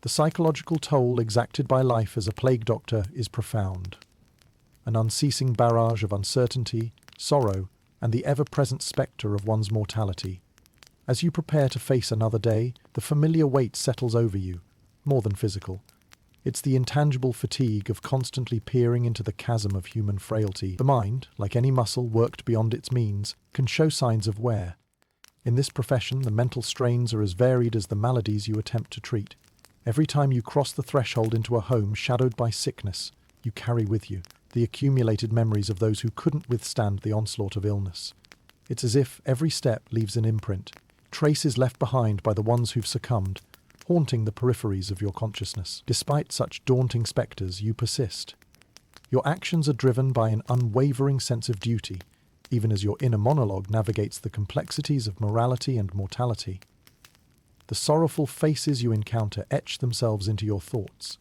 The psychological toll exacted by life as a plague doctor is profound. An unceasing barrage of uncertainty, sorrow, and the ever-present spectre of one's mortality. As you prepare to face another day, the familiar weight settles over you, more than physical. It's the intangible fatigue of constantly peering into the chasm of human frailty. The mind, like any muscle worked beyond its means, can show signs of wear. In this profession, the mental strains are as varied as the maladies you attempt to treat. Every time you cross the threshold into a home shadowed by sickness, you carry with you the accumulated memories of those who couldn't withstand the onslaught of illness. It's as if every step leaves an imprint, traces left behind by the ones who've succumbed, haunting the peripheries of your consciousness. Despite such daunting spectres, you persist. Your actions are driven by an unwavering sense of duty, even as your inner monologue navigates the complexities of morality and mortality. The sorrowful faces you encounter etch themselves into your thoughts,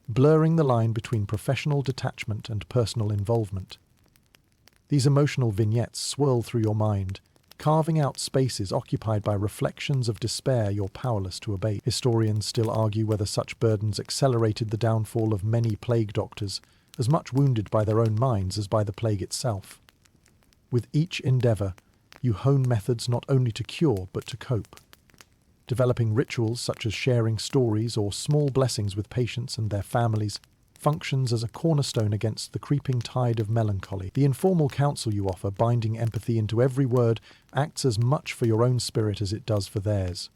blurring the line between professional detachment and personal involvement. These emotional vignettes swirl through your mind, carving out spaces occupied by reflections of despair you're powerless to abate. Historians still argue whether such burdens accelerated the downfall of many plague doctors, as much wounded by their own minds as by the plague itself. With each endeavour, you hone methods not only to cure but to cope. Developing rituals such as sharing stories or small blessings with patients and their families functions as a cornerstone against the creeping tide of melancholy. The informal counsel you offer, binding empathy into every word, acts as much for your own spirit as it does for theirs.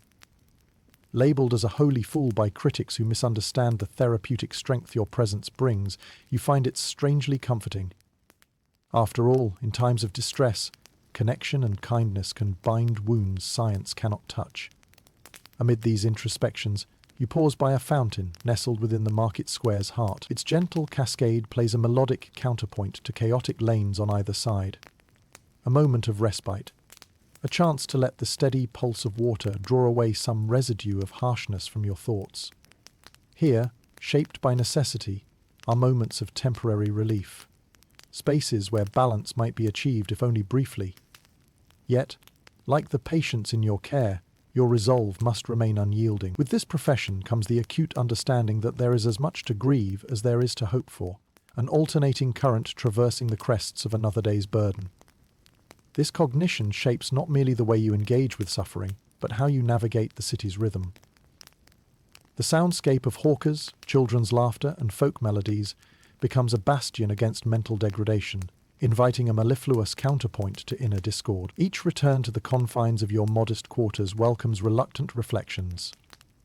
Labelled as a holy fool by critics who misunderstand the therapeutic strength your presence brings, you find it strangely comforting. After all, in times of distress, connection and kindness can bind wounds science cannot touch. Amid these introspections, you pause by a fountain nestled within the market square's heart. Its gentle cascade plays a melodic counterpoint to chaotic lanes on either side. A moment of respite, a chance to let the steady pulse of water draw away some residue of harshness from your thoughts. Here, shaped by necessity, are moments of temporary relief, spaces where balance might be achieved if only briefly. Yet, like the patients in your care, your resolve must remain unyielding. With this profession comes the acute understanding that there is as much to grieve as there is to hope for, an alternating current traversing the crests of another day's burden. This cognition shapes not merely the way you engage with suffering, but how you navigate the city's rhythm. The soundscape of hawkers, children's laughter, and folk melodies becomes a bastion against mental degradation, inviting a mellifluous counterpoint to inner discord. Each return to the confines of your modest quarters welcomes reluctant reflections,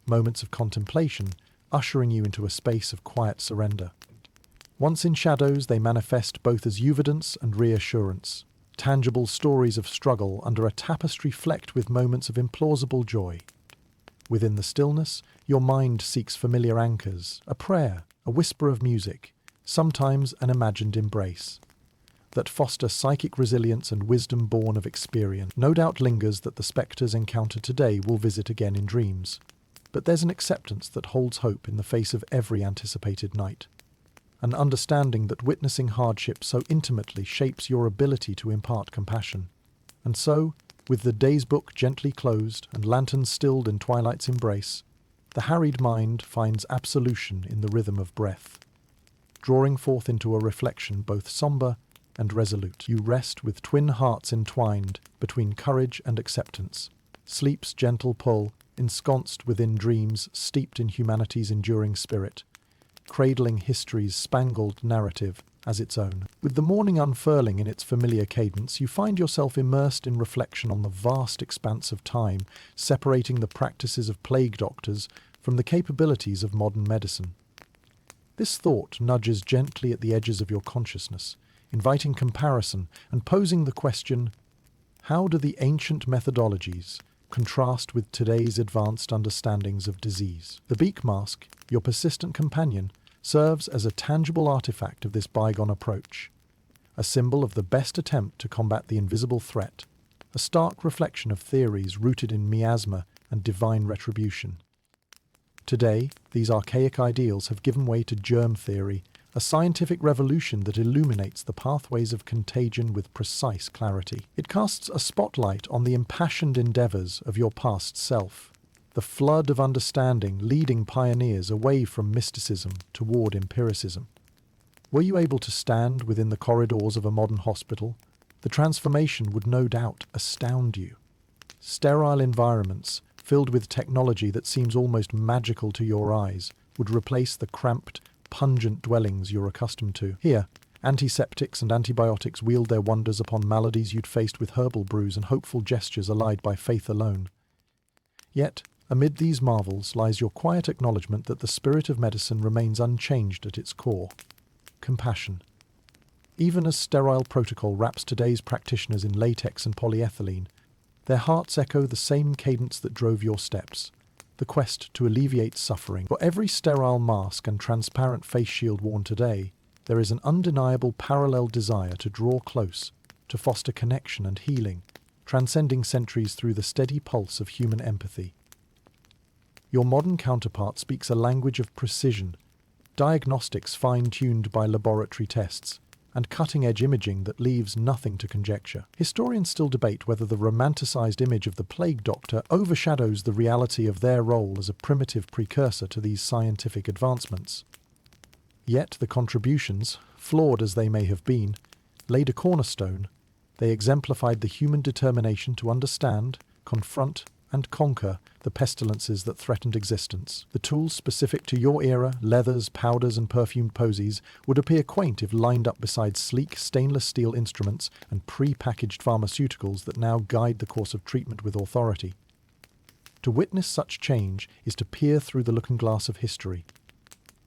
moments of contemplation, ushering you into a space of quiet surrender. Once in shadows, they manifest both as evidence and reassurance, tangible stories of struggle under a tapestry flecked with moments of implausible joy. Within the stillness, your mind seeks familiar anchors, a prayer, a whisper of music, sometimes an imagined embrace, that foster psychic resilience and wisdom born of experience. No doubt lingers that the spectres encountered today will visit again in dreams, but there's an acceptance that holds hope in the face of every anticipated night, an understanding that witnessing hardship so intimately shapes your ability to impart compassion. And so, with the day's book gently closed and lanterns stilled in twilight's embrace, the harried mind finds absolution in the rhythm of breath. Drawing forth into a reflection both sombre and resolute, you rest with twin hearts entwined between courage and acceptance. Sleep's gentle pull, ensconced within dreams steeped in humanity's enduring spirit, cradling history's spangled narrative as its own. With the morning unfurling in its familiar cadence, you find yourself immersed in reflection on the vast expanse of time separating the practices of plague doctors from the capabilities of modern medicine. This thought nudges gently at the edges of your consciousness, inviting comparison and posing the question, how do the ancient methodologies contrast with today's advanced understandings of disease? The Beak mask, your persistent companion, serves as a tangible artifact of this bygone approach, a symbol of the best attempt to combat the invisible threat, a stark reflection of theories rooted in miasma and divine retribution. Today, these archaic ideals have given way to germ theory, a scientific revolution that illuminates the pathways of contagion with precise clarity. It casts a spotlight on the impassioned endeavours of your past self, the flood of understanding leading pioneers away from mysticism toward empiricism. Were you able to stand within the corridors of a modern hospital, The transformation would no doubt astound you. Sterile environments, filled with technology that seems almost magical to your eyes, would replace the cramped, pungent dwellings you're accustomed to. Here, antiseptics and antibiotics wield their wonders upon maladies you'd faced with herbal brews and hopeful gestures allied by faith alone. Yet, amid these marvels lies your quiet acknowledgement that the spirit of medicine remains unchanged at its core: compassion. Even as sterile protocol wraps today's practitioners in latex and polyethylene, their hearts echo the same cadence that drove your steps: the quest to alleviate suffering. For every sterile mask and transparent face shield worn today, there is an undeniable parallel desire to draw close, to foster connection and healing, transcending centuries through the steady pulse of human empathy. Your modern counterpart speaks a language of precision, diagnostics fine-tuned by laboratory tests, and cutting-edge imaging that leaves nothing to conjecture. Historians still debate whether the romanticized image of the plague doctor overshadows the reality of their role as a primitive precursor to these scientific advancements. Yet the contributions, flawed as they may have been, laid a cornerstone. They exemplified the human determination to understand, confront, and conquer the pestilences that threatened existence. The tools specific to your era, leathers, powders, and perfumed posies, would appear quaint if lined up beside sleek stainless steel instruments and pre-packaged pharmaceuticals that now guide the course of treatment with authority. To witness such change is to peer through the looking glass of history,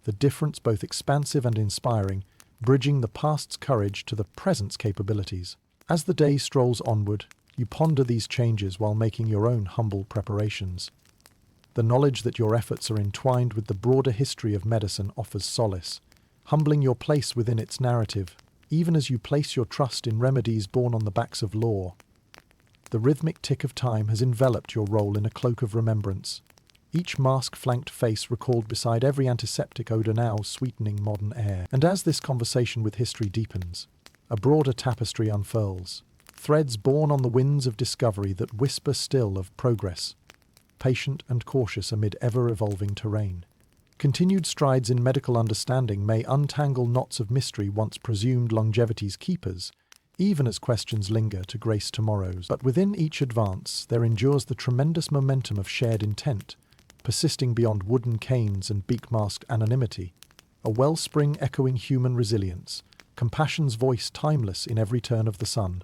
the difference both expansive and inspiring, bridging the past's courage to the present's capabilities. As the day strolls onward, you ponder these changes while making your own humble preparations. The knowledge that your efforts are entwined with the broader history of medicine offers solace, humbling your place within its narrative, even as you place your trust in remedies born on the backs of lore. The rhythmic tick of time has enveloped your role in a cloak of remembrance, each mask-flanked face recalled beside every antiseptic odour now sweetening modern air. And as this conversation with history deepens, a broader tapestry unfurls, threads borne on the winds of discovery that whisper still of progress, patient and cautious amid ever-evolving terrain. Continued strides in medical understanding may untangle knots of mystery once presumed longevity's keepers, even as questions linger to grace tomorrow's. But within each advance there endures the tremendous momentum of shared intent, persisting beyond wooden canes and beak-masked anonymity, a wellspring echoing human resilience, compassion's voice timeless in every turn of the sun.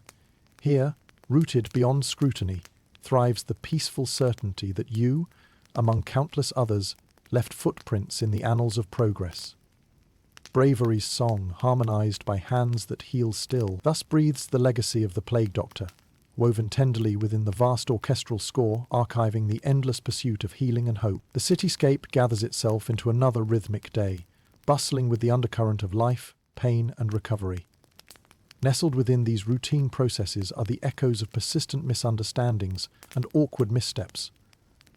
Here, rooted beyond scrutiny, thrives the peaceful certainty that you, among countless others, left footprints in the annals of progress. Bravery's song, harmonized by hands that heal still, thus breathes the legacy of the plague doctor, woven tenderly within the vast orchestral score, archiving the endless pursuit of healing and hope. The cityscape gathers itself into another rhythmic day, bustling with the undercurrent of life, pain, and recovery. Nestled within these routine processes are the echoes of persistent misunderstandings and awkward missteps,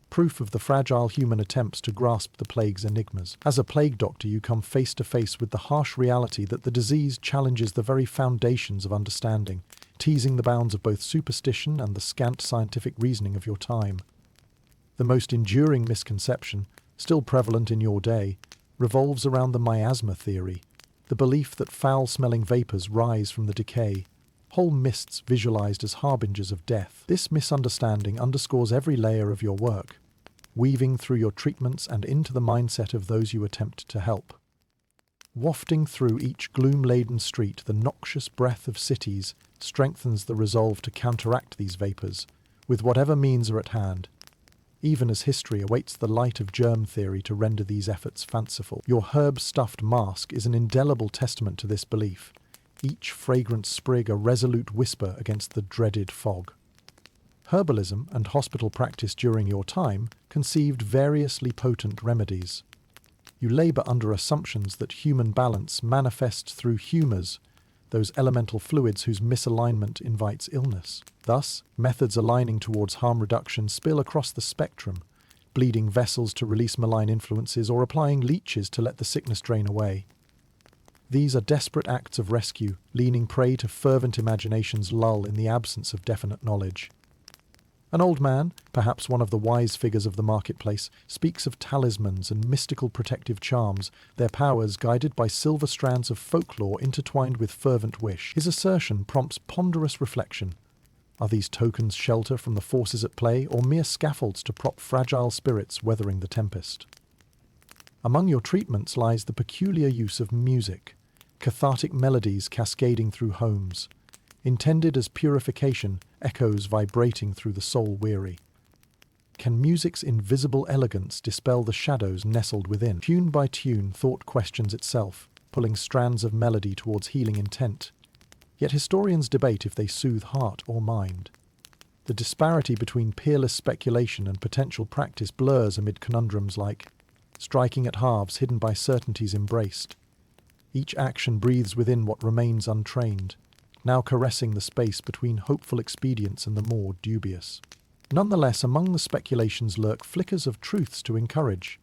proof of the fragile human attempts to grasp the plague's enigmas. As a plague doctor, you come face to face with the harsh reality that the disease challenges the very foundations of understanding, teasing the bounds of both superstition and the scant scientific reasoning of your time. The most enduring misconception, still prevalent in your day, revolves around the miasma theory, the belief that foul-smelling vapours rise from the decay, whole mists visualized as harbingers of death. This misunderstanding underscores every layer of your work, weaving through your treatments and into the mindset of those you attempt to help. Wafting through each gloom-laden street, the noxious breath of cities strengthens the resolve to counteract these vapours, with whatever means are at hand, even as history awaits the light of germ theory to render these efforts fanciful. Your herb-stuffed mask is an indelible testament to this belief, each fragrant sprig a resolute whisper against the dreaded fog. Herbalism and hospital practice during your time conceived variously potent remedies. You labour under assumptions that human balance manifests through humours, those elemental fluids whose misalignment invites illness. Thus, methods aligning towards harm reduction spill across the spectrum, bleeding vessels to release malign influences or applying leeches to let the sickness drain away. These are desperate acts of rescue, leaning prey to fervent imagination's lull in the absence of definite knowledge. An old man, perhaps one of the wise figures of the marketplace, speaks of talismans and mystical protective charms, their powers guided by silver strands of folklore intertwined with fervent wish. His assertion prompts ponderous reflection. Are these tokens shelter from the forces at play, or mere scaffolds to prop fragile spirits weathering the tempest? Among your treatments lies the peculiar use of music, cathartic melodies cascading through homes. Intended as purification, echoes vibrating through the soul weary. Can music's invisible elegance dispel the shadows nestled within? Tune by tune, thought questions itself, pulling strands of melody towards healing intent. Yet historians debate if they soothe heart or mind. The disparity between peerless speculation and potential practice blurs amid conundrums like striking at halves hidden by certainties embraced. Each action breathes within what remains untrained, now caressing the space between hopeful expedients and the more dubious. Nonetheless, among the speculations lurk flickers of truths to encourage,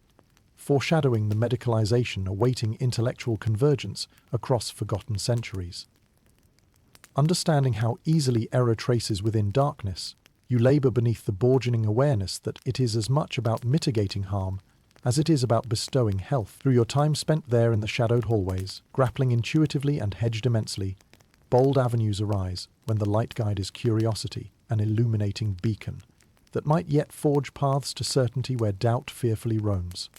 foreshadowing the medicalization awaiting intellectual convergence across forgotten centuries. Understanding how easily error traces within darkness, you labor beneath the burgeoning awareness that it is as much about mitigating harm as it is about bestowing health. Through your time spent there in the shadowed hallways, grappling intuitively and hedged immensely, bold avenues arise when the light guide is curiosity, an illuminating beacon that might yet forge paths to certainty where doubt fearfully roams.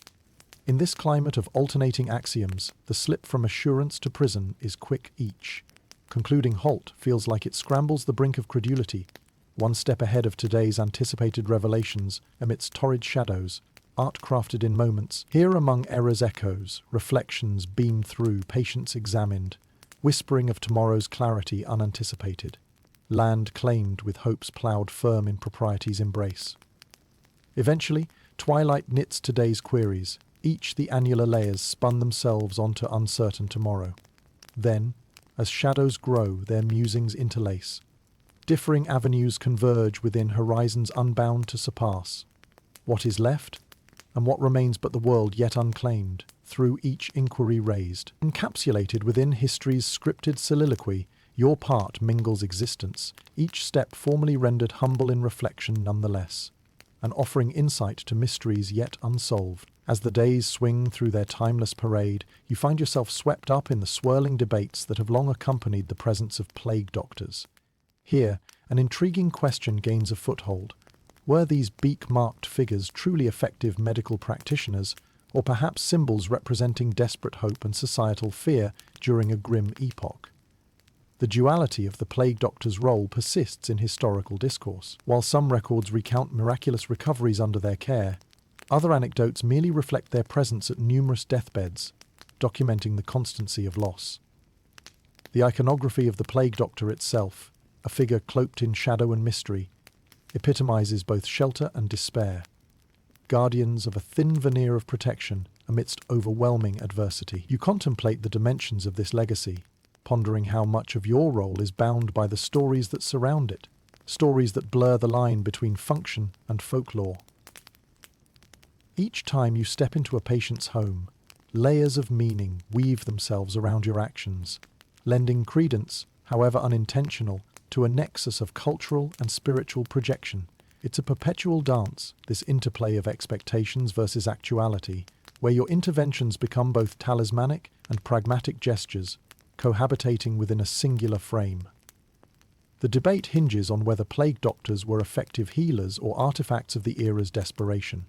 In this climate of alternating axioms, the slip from assurance to prison is quick each. Concluding halt feels like it scrambles the brink of credulity, one step ahead of today's anticipated revelations amidst torrid shadows, art crafted in moments. Here among error's echoes, reflections beam through, patience examined, whispering of tomorrow's clarity unanticipated, land claimed with hopes ploughed firm in propriety's embrace. Eventually, twilight knits today's queries, each the annular layers spun themselves onto uncertain tomorrow. Then, as shadows grow, their musings interlace. Differing avenues converge within horizons unbound to surpass. What is left, and what remains but the world yet unclaimed, through each inquiry raised. Encapsulated within history's scripted soliloquy, your part mingles existence, each step formally rendered humble in reflection nonetheless, and offering insight to mysteries yet unsolved. As the days swing through their timeless parade, you find yourself swept up in the swirling debates that have long accompanied the presence of plague doctors. Here, an intriguing question gains a foothold. Were these beak-marked figures truly effective medical practitioners, or perhaps symbols representing desperate hope and societal fear during a grim epoch? The duality of the plague doctor's role persists in historical discourse. While some records recount miraculous recoveries under their care, other anecdotes merely reflect their presence at numerous deathbeds, documenting the constancy of loss. The iconography of the plague doctor itself, a figure cloaked in shadow and mystery, epitomizes both shelter and despair, guardians of a thin veneer of protection amidst overwhelming adversity. You contemplate the dimensions of this legacy, pondering how much of your role is bound by the stories that surround it, stories that blur the line between function and folklore. Each time you step into a patient's home, layers of meaning weave themselves around your actions, lending credence, however unintentional, to a nexus of cultural and spiritual projection. It's a perpetual dance, this interplay of expectations versus actuality, where your interventions become both talismanic and pragmatic gestures, cohabitating within a singular frame. The debate hinges on whether plague doctors were effective healers or artifacts of the era's desperation.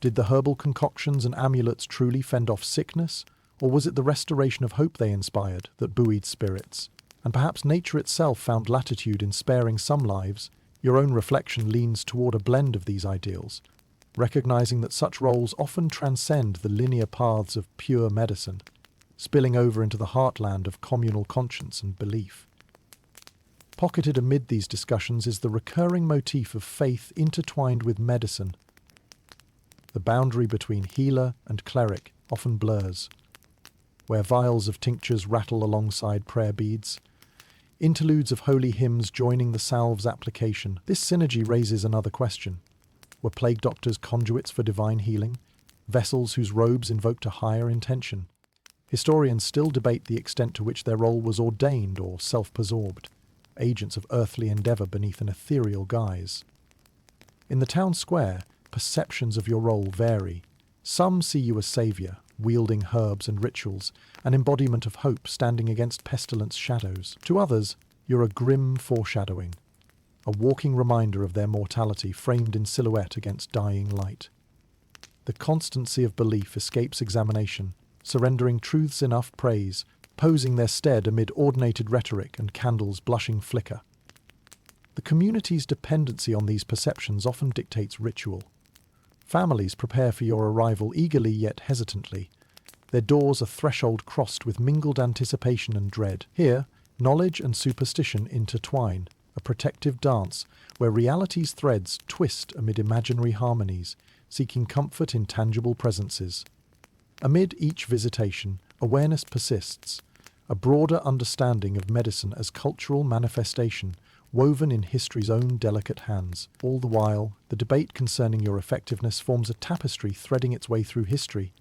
Did the herbal concoctions and amulets truly fend off sickness, or was it the restoration of hope they inspired that buoyed spirits? And perhaps nature itself found latitude in sparing some lives. Your own reflection leans toward a blend of these ideals, recognizing that such roles often transcend the linear paths of pure medicine, spilling over into the heartland of communal conscience and belief. Pocketed amid these discussions is the recurring motif of faith intertwined with medicine. The boundary between healer and cleric often blurs, where vials of tinctures rattle alongside prayer beads, interludes of holy hymns joining the salve's application. This synergy raises another question. Were plague doctors conduits for divine healing, vessels whose robes invoked a higher intention? Historians still debate the extent to which their role was ordained or self-absorbed, agents of earthly endeavor beneath an ethereal guise. In the town square, perceptions of your role vary. Some see you as saviour, wielding herbs and rituals, an embodiment of hope standing against pestilence shadows. To others, you're a grim foreshadowing, a walking reminder of their mortality framed in silhouette against dying light. The constancy of belief escapes examination, surrendering truths enough praise, posing their stead amid ordinated rhetoric and candles' blushing flicker. The community's dependency on these perceptions often dictates ritual. Families prepare for your arrival eagerly yet hesitantly, their doors a threshold crossed with mingled anticipation and dread. Here, knowledge and superstition intertwine, a protective dance where reality's threads twist amid imaginary harmonies, seeking comfort in tangible presences. Amid each visitation, awareness persists, a broader understanding of medicine as cultural manifestation, woven in history's own delicate hands. All the while, the debate concerning your effectiveness forms a tapestry threading its way through history,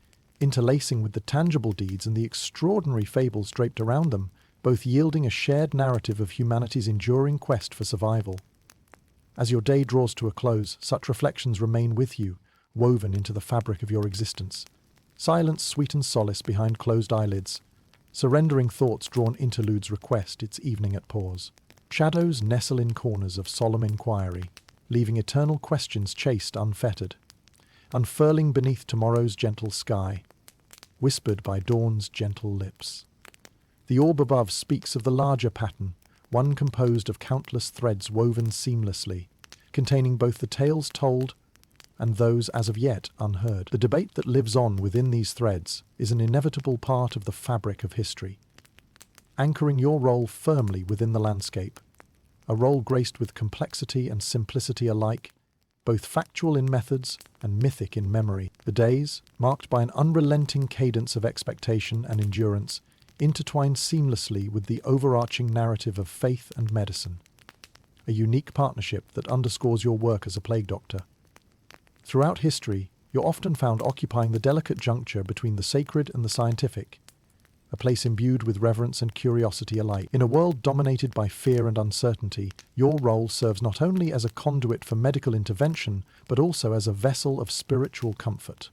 interlacing with the tangible deeds and the extraordinary fables draped around them, both yielding a shared narrative of humanity's enduring quest for survival. As your day draws to a close, such reflections remain with you, woven into the fabric of your existence. Silence sweetens solace behind closed eyelids. Surrendering thoughts drawn interludes request its evening at pause. Shadows nestle in corners of solemn inquiry, leaving eternal questions chaste unfettered, unfurling beneath tomorrow's gentle sky, whispered by dawn's gentle lips. The orb above speaks of the larger pattern, one composed of countless threads woven seamlessly, containing both the tales told and those as of yet unheard. The debate that lives on within these threads is an inevitable part of the fabric of history, anchoring your role firmly within the landscape, a role graced with complexity and simplicity alike, both factual in methods and mythic in memory. The days, marked by an unrelenting cadence of expectation and endurance, intertwine seamlessly with the overarching narrative of faith and medicine, a unique partnership that underscores your work as a plague doctor. Throughout history, you're often found occupying the delicate juncture between the sacred and the scientific, a place imbued with reverence and curiosity alike. In a world dominated by fear and uncertainty, your role serves not only as a conduit for medical intervention, but also as a vessel of spiritual comfort.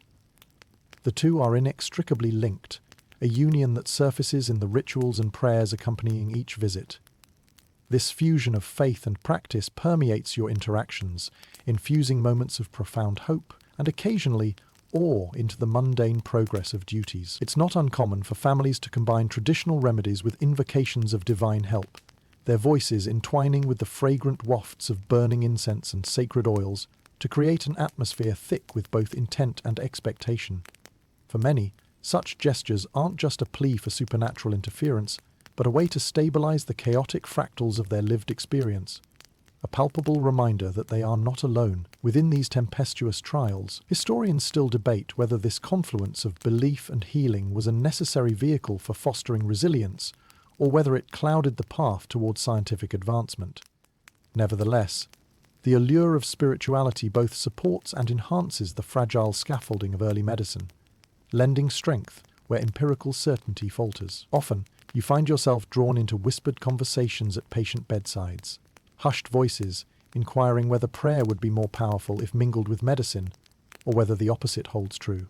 The two are inextricably linked, a union that surfaces in the rituals and prayers accompanying each visit. This fusion of faith and practice permeates your interactions, infusing moments of profound hope and occasionally awe into the mundane progress of duties. It's not uncommon for families to combine traditional remedies with invocations of divine help, their voices entwining with the fragrant wafts of burning incense and sacred oils to create an atmosphere thick with both intent and expectation. For many, such gestures aren't just a plea for supernatural interference, but a way to stabilize the chaotic fractals of their lived experience, a palpable reminder that they are not alone within these tempestuous trials. Historians still debate whether this confluence of belief and healing was a necessary vehicle for fostering resilience, or whether it clouded the path towards scientific advancement. Nevertheless, the allure of spirituality both supports and enhances the fragile scaffolding of early medicine, lending strength where empirical certainty falters. Often, you find yourself drawn into whispered conversations at patient bedsides, hushed voices inquiring whether prayer would be more powerful if mingled with medicine, or whether the opposite holds true.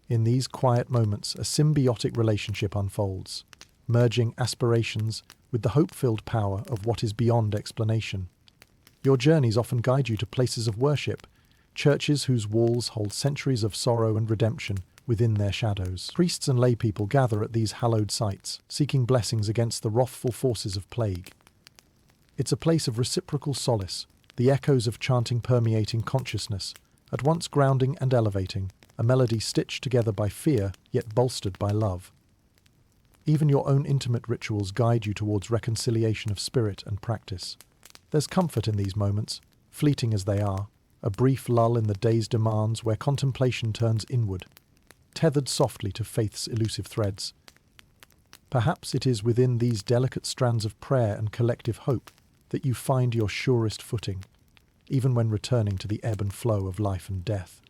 In these quiet moments, a symbiotic relationship unfolds, merging aspirations with the hope-filled power of what is beyond explanation. Your journeys often guide you to places of worship, churches whose walls hold centuries of sorrow and redemption within their shadows. Priests and laypeople gather at these hallowed sites, seeking blessings against the wrathful forces of plague. It's a place of reciprocal solace, the echoes of chanting permeating consciousness, at once grounding and elevating, a melody stitched together by fear, yet bolstered by love. Even your own intimate rituals guide you towards reconciliation of spirit and practice. There's comfort in these moments, fleeting as they are, a brief lull in the day's demands where contemplation turns inward, tethered softly to faith's elusive threads. Perhaps it is within these delicate strands of prayer and collective hope that you find your surest footing, even when returning to the ebb and flow of life and death.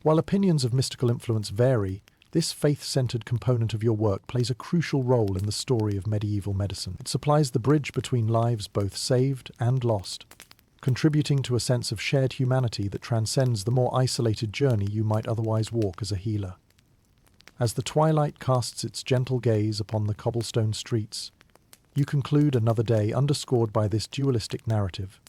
While opinions of mystical influence vary, this faith-centered component of your work plays a crucial role in the story of medieval medicine. It supplies the bridge between lives both saved and lost, contributing to a sense of shared humanity that transcends the more isolated journey you might otherwise walk as a healer. As the twilight casts its gentle gaze upon the cobblestone streets, you conclude another day underscored by this dualistic narrative.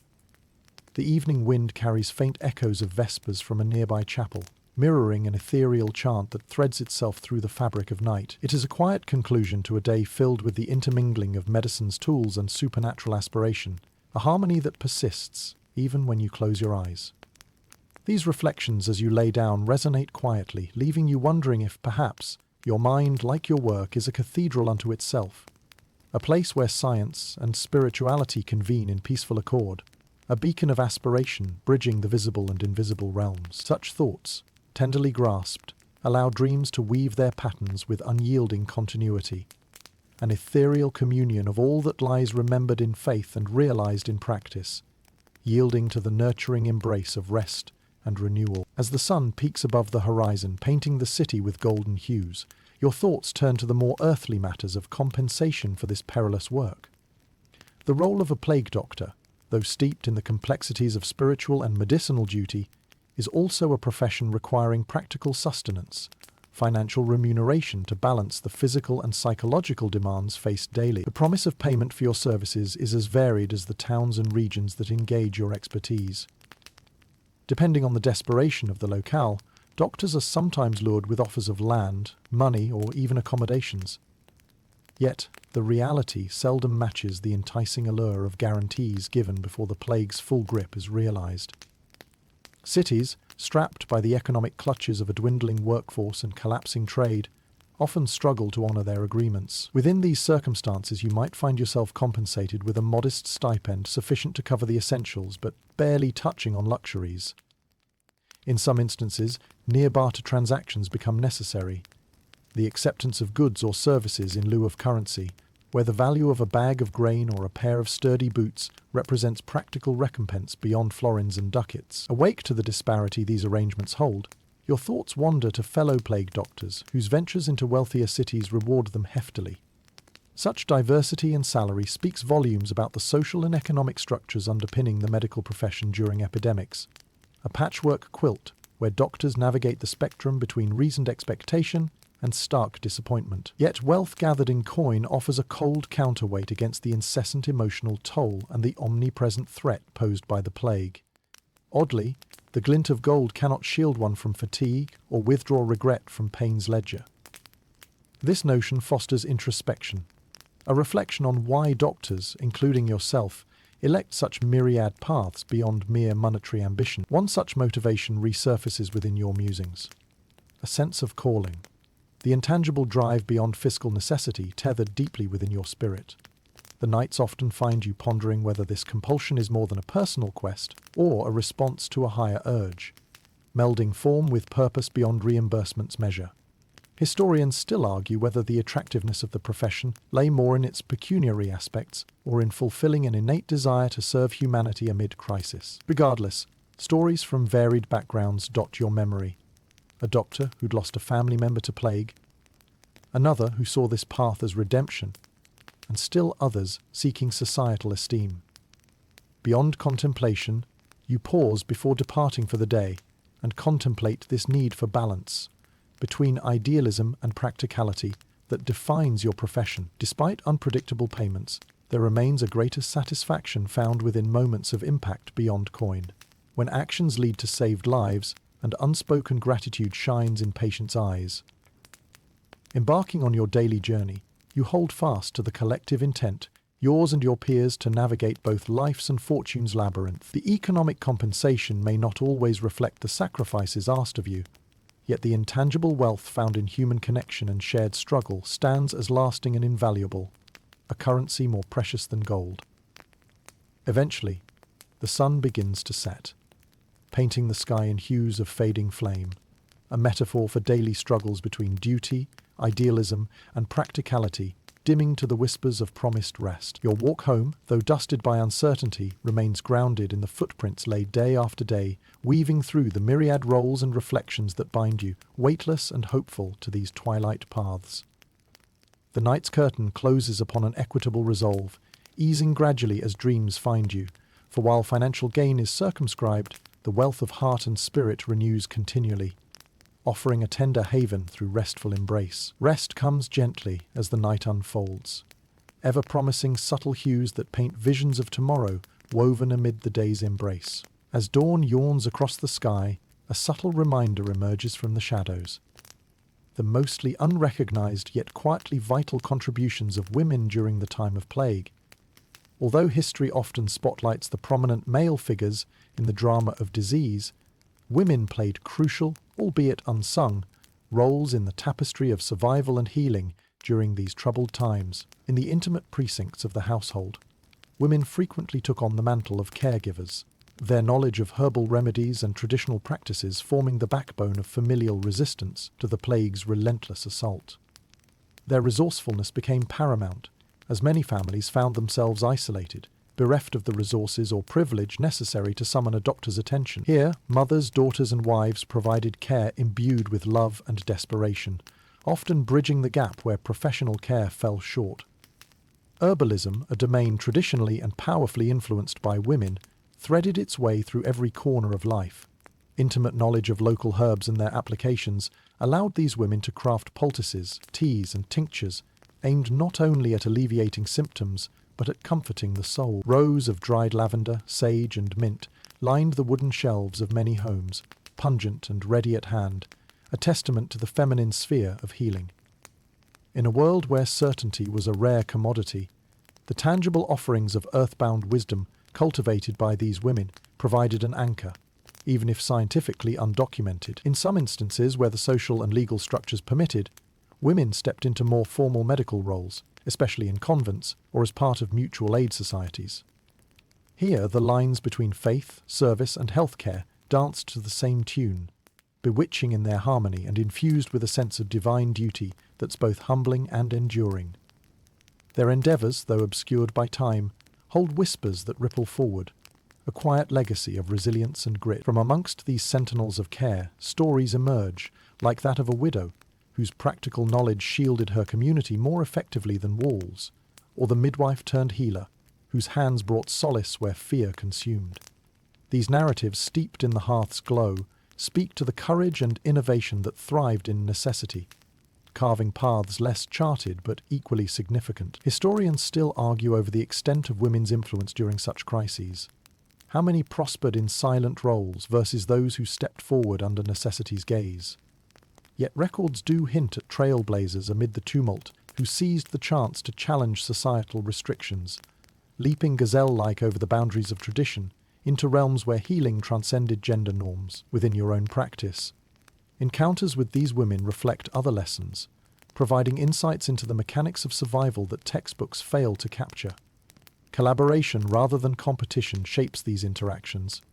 The evening wind carries faint echoes of vespers from a nearby chapel, mirroring an ethereal chant that threads itself through the fabric of night. It is a quiet conclusion to a day filled with the intermingling of medicine's tools and supernatural aspiration, a harmony that persists even when you close your eyes. These reflections as you lay down resonate quietly, leaving you wondering if, perhaps, your mind, like your work, is a cathedral unto itself, a place where science and spirituality convene in peaceful accord, a beacon of aspiration bridging the visible and invisible realms. Such thoughts, tenderly grasped, allow dreams to weave their patterns with unyielding continuity, an ethereal communion of all that lies remembered in faith and realized in practice, yielding to the nurturing embrace of rest and renewal. As the sun peaks above the horizon, painting the city with golden hues, your thoughts turn to the more earthly matters of compensation for this perilous work. The role of a plague doctor, though steeped in the complexities of spiritual and medicinal duty, is also a profession requiring practical sustenance, financial remuneration to balance the physical and psychological demands faced daily. The promise of payment for your services is as varied as the towns and regions that engage your expertise. Depending on the desperation of the locale, doctors are sometimes lured with offers of land, money, or even accommodations. Yet, the reality seldom matches the enticing allure of guarantees given before the plague's full grip is realized. Cities, strapped by the economic clutches of a dwindling workforce and collapsing trade, often struggle to honor their agreements. Within these circumstances, you might find yourself compensated with a modest stipend sufficient to cover the essentials, but barely touching on luxuries. In some instances, near-barter transactions become necessary. The acceptance of goods or services in lieu of currency, where the value of a bag of grain or a pair of sturdy boots represents practical recompense beyond florins and ducats. Awake to the disparity these arrangements hold, your thoughts wander to fellow plague doctors whose ventures into wealthier cities reward them heftily. Such diversity in salary speaks volumes about the social and economic structures underpinning the medical profession during epidemics. A patchwork quilt where doctors navigate the spectrum between reasoned expectation and stark disappointment. Yet wealth gathered in coin offers a cold counterweight against the incessant emotional toll and the omnipresent threat posed by the plague. Oddly, the glint of gold cannot shield one from fatigue or withdraw regret from pain's ledger. This notion fosters introspection, a reflection on why doctors, including yourself, elect such myriad paths beyond mere monetary ambition. One such motivation resurfaces within your musings. A sense of calling, the intangible drive beyond fiscal necessity tethered deeply within your spirit. The nights often find you pondering whether this compulsion is more than a personal quest or a response to a higher urge, melding form with purpose beyond reimbursement's measure. Historians still argue whether the attractiveness of the profession lay more in its pecuniary aspects or in fulfilling an innate desire to serve humanity amid crisis. Regardless, stories from varied backgrounds dot your memory. A doctor who'd lost a family member to plague, another who saw this path as redemption, and still others seeking societal esteem. Beyond contemplation, you pause before departing for the day and contemplate this need for balance between idealism and practicality that defines your profession. Despite unpredictable payments, there remains a greater satisfaction found within moments of impact beyond coin, when actions lead to saved lives and unspoken gratitude shines in patients' eyes. Embarking on your daily journey, you hold fast to the collective intent, yours and your peers, to navigate both life's and fortune's labyrinth. The economic compensation may not always reflect the sacrifices asked of you, yet the intangible wealth found in human connection and shared struggle stands as lasting and invaluable, a currency more precious than gold. Eventually, the sun begins to set, painting the sky in hues of fading flame, a metaphor for daily struggles between duty, idealism, and practicality, dimming to the whispers of promised rest. Your walk home, though dusted by uncertainty, remains grounded in the footprints laid day after day, weaving through the myriad roles and reflections that bind you, weightless and hopeful, to these twilight paths. The night's curtain closes upon an equitable resolve, easing gradually as dreams find you, For while financial gain is circumscribed, the wealth of heart and spirit renews continually, offering a tender haven through restful embrace. Rest comes gently as the night unfolds, ever promising subtle hues that paint visions of tomorrow woven amid the day's embrace. As dawn yawns across the sky, a subtle reminder emerges from the shadows. The mostly unrecognized yet quietly vital contributions of women during the time of plague. Although history often spotlights the prominent male figures in the drama of disease, women played crucial, albeit unsung, roles in the tapestry of survival and healing during these troubled times. In the intimate precincts of the household, women frequently took on the mantle of caregivers, their knowledge of herbal remedies and traditional practices forming the backbone of familial resistance to the plague's relentless assault. Their resourcefulness became paramount, as many families found themselves isolated, bereft of the resources or privilege necessary to summon a doctor's attention. Here, mothers, daughters and wives provided care imbued with love and desperation, often bridging the gap where professional care fell short. Herbalism, a domain traditionally and powerfully influenced by women, threaded its way through every corner of life. Intimate knowledge of local herbs and their applications allowed these women to craft poultices, teas and tinctures, aimed not only at alleviating symptoms, but at comforting the soul. Rows of dried lavender, sage and mint lined the wooden shelves of many homes, pungent and ready at hand, a testament to the feminine sphere of healing. In a world where certainty was a rare commodity, the tangible offerings of earthbound wisdom cultivated by these women provided an anchor, even if scientifically undocumented. In some instances where the social and legal structures permitted, women stepped into more formal medical roles, especially in convents or as part of mutual aid societies. Here, the lines between faith, service and healthcare danced to the same tune, bewitching in their harmony and infused with a sense of divine duty that's both humbling and enduring. Their endeavours, though obscured by time, hold whispers that ripple forward, a quiet legacy of resilience and grit. From amongst these sentinels of care, stories emerge, like that of a widow, whose practical knowledge shielded her community more effectively than walls, or the midwife turned healer, whose hands brought solace where fear consumed. These narratives, steeped in the hearth's glow, speak to the courage and innovation that thrived in necessity, carving paths less charted but equally significant. Historians still argue over the extent of women's influence during such crises. How many prospered in silent roles versus those who stepped forward under necessity's gaze? Yet records do hint at trailblazers amid the tumult who seized the chance to challenge societal restrictions, leaping gazelle-like over the boundaries of tradition into realms where healing transcended gender norms. Within your own practice, encounters with these women reflect other lessons, providing insights into the mechanics of survival that textbooks fail to capture. Collaboration rather than competition shapes these interactions,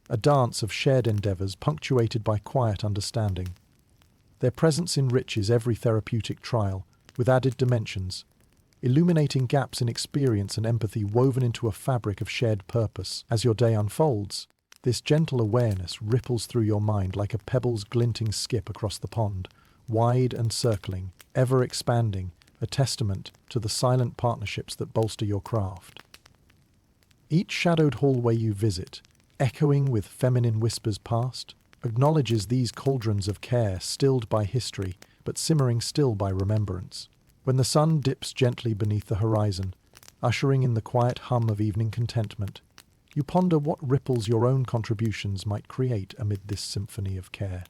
a dance of shared endeavours punctuated by quiet understanding. Their presence enriches every therapeutic trial with added dimensions, illuminating gaps in experience and empathy woven into a fabric of shared purpose. As your day unfolds, this gentle awareness ripples through your mind like a pebble's glinting skip across the pond, wide and circling, ever expanding, a testament to the silent partnerships that bolster your craft. Each shadowed hallway you visit, echoing with feminine whispers past, acknowledges these cauldrons of care stilled by history, but simmering still by remembrance. When the sun dips gently beneath the horizon, ushering in the quiet hum of evening contentment, you ponder what ripples your own contributions might create amid this symphony of care.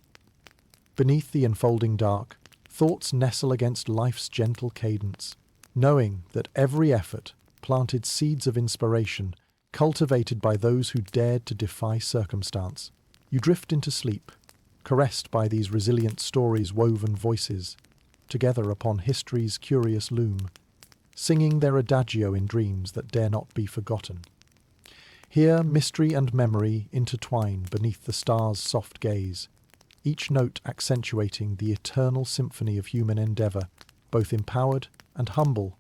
Beneath the enfolding dark, thoughts nestle against life's gentle cadence, knowing that every effort planted seeds of inspiration, cultivated by those who dared to defy circumstance. You drift into sleep, caressed by these resilient stories' woven voices, together upon history's curious loom, singing their adagio in dreams that dare not be forgotten. Here mystery and memory intertwine beneath the stars' soft gaze, each note accentuating the eternal symphony of human endeavour, both empowered and humble,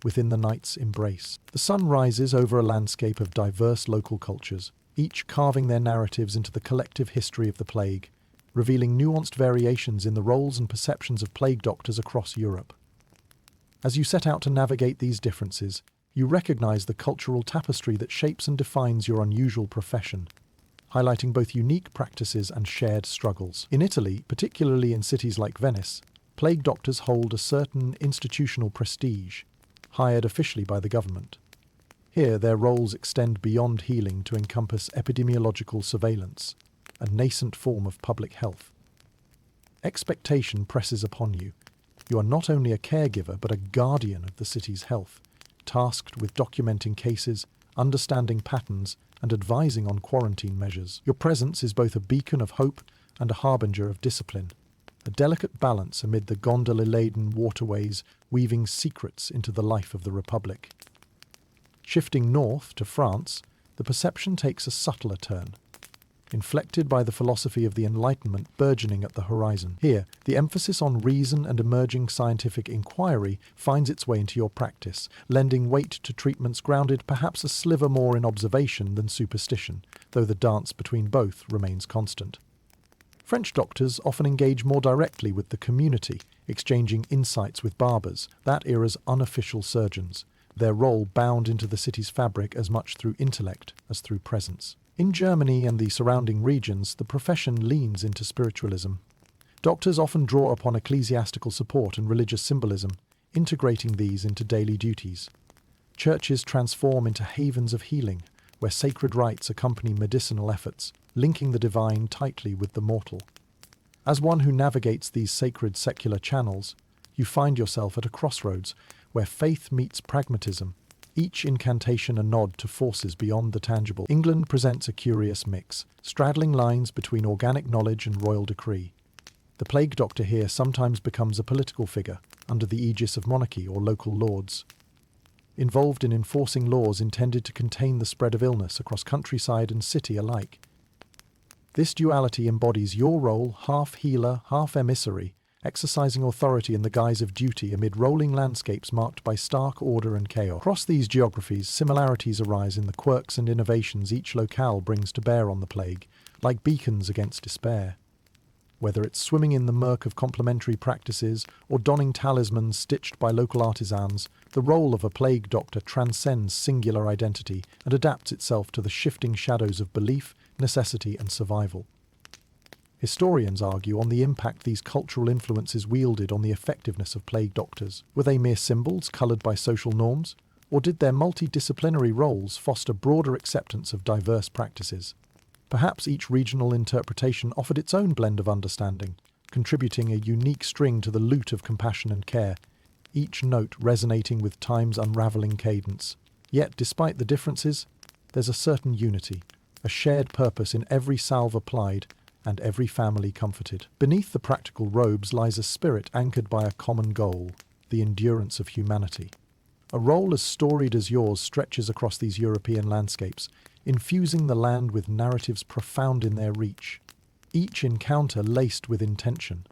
within the night's embrace. The sun rises over a landscape of diverse local cultures, each carving their narratives into the collective history of the plague, revealing nuanced variations in the roles and perceptions of plague doctors across Europe. As you set out to navigate these differences, You recognize the cultural tapestry that shapes and defines your unusual profession, highlighting both unique practices and shared struggles. In Italy, particularly in cities like Venice, plague doctors hold a certain institutional prestige, hired officially by the government. Here, their roles extend beyond healing to encompass epidemiological surveillance, a nascent form of public health. Expectation presses upon you. You are not only a caregiver but a guardian of the city's health, tasked with documenting cases, understanding patterns, and advising on quarantine measures. Your presence is both a beacon of hope and a harbinger of discipline, a delicate balance amid the gondola-laden waterways weaving secrets into the life of the Republic. Shifting north to France, the perception takes a subtler turn, inflected by the philosophy of the Enlightenment burgeoning at the horizon. Here, the emphasis on reason and emerging scientific inquiry finds its way into your practice, lending weight to treatments grounded perhaps a sliver more in observation than superstition, though the dance between both remains constant. French doctors often engage more directly with the community, exchanging insights with barbers, that era's unofficial surgeons, their role bound into the city's fabric as much through intellect as through presence. In Germany and the surrounding regions, the profession leans into spiritualism. Doctors often draw upon ecclesiastical support and religious symbolism, integrating these into daily duties. Churches transform into havens of healing, where sacred rites accompany medicinal efforts, linking the divine tightly with the mortal. As one who navigates these sacred secular channels, you find yourself at a crossroads where faith meets pragmatism, each incantation a nod to forces beyond the tangible. England presents a curious mix, straddling lines between organic knowledge and royal decree. The plague doctor here sometimes becomes a political figure, under the aegis of monarchy or local lords, involved in enforcing laws intended to contain the spread of illness across countryside and city alike. This duality embodies your role, half healer, half emissary, exercising authority in the guise of duty amid rolling landscapes marked by stark order and chaos. Across these geographies, similarities arise in the quirks and innovations each locale brings to bear on the plague, like beacons against despair. Whether it's swimming in the murk of complementary practices or donning talismans stitched by local artisans, the role of a plague doctor transcends singular identity and adapts itself to the shifting shadows of belief, necessity, and survival. Historians argue on the impact these cultural influences wielded on the effectiveness of plague doctors. Were they mere symbols coloured by social norms, or did their multidisciplinary roles foster broader acceptance of diverse practices? Perhaps each regional interpretation offered its own blend of understanding, contributing a unique string to the lute of compassion and care, each note resonating with time's unravelling cadence. Yet, despite the differences, there's a certain unity, a shared purpose in every salve applied and every family comforted. Beneath the practical robes lies a spirit anchored by a common goal, the endurance of humanity. A role as storied as yours stretches across these European landscapes, infusing the land with narratives profound in their reach, each encounter laced with intention.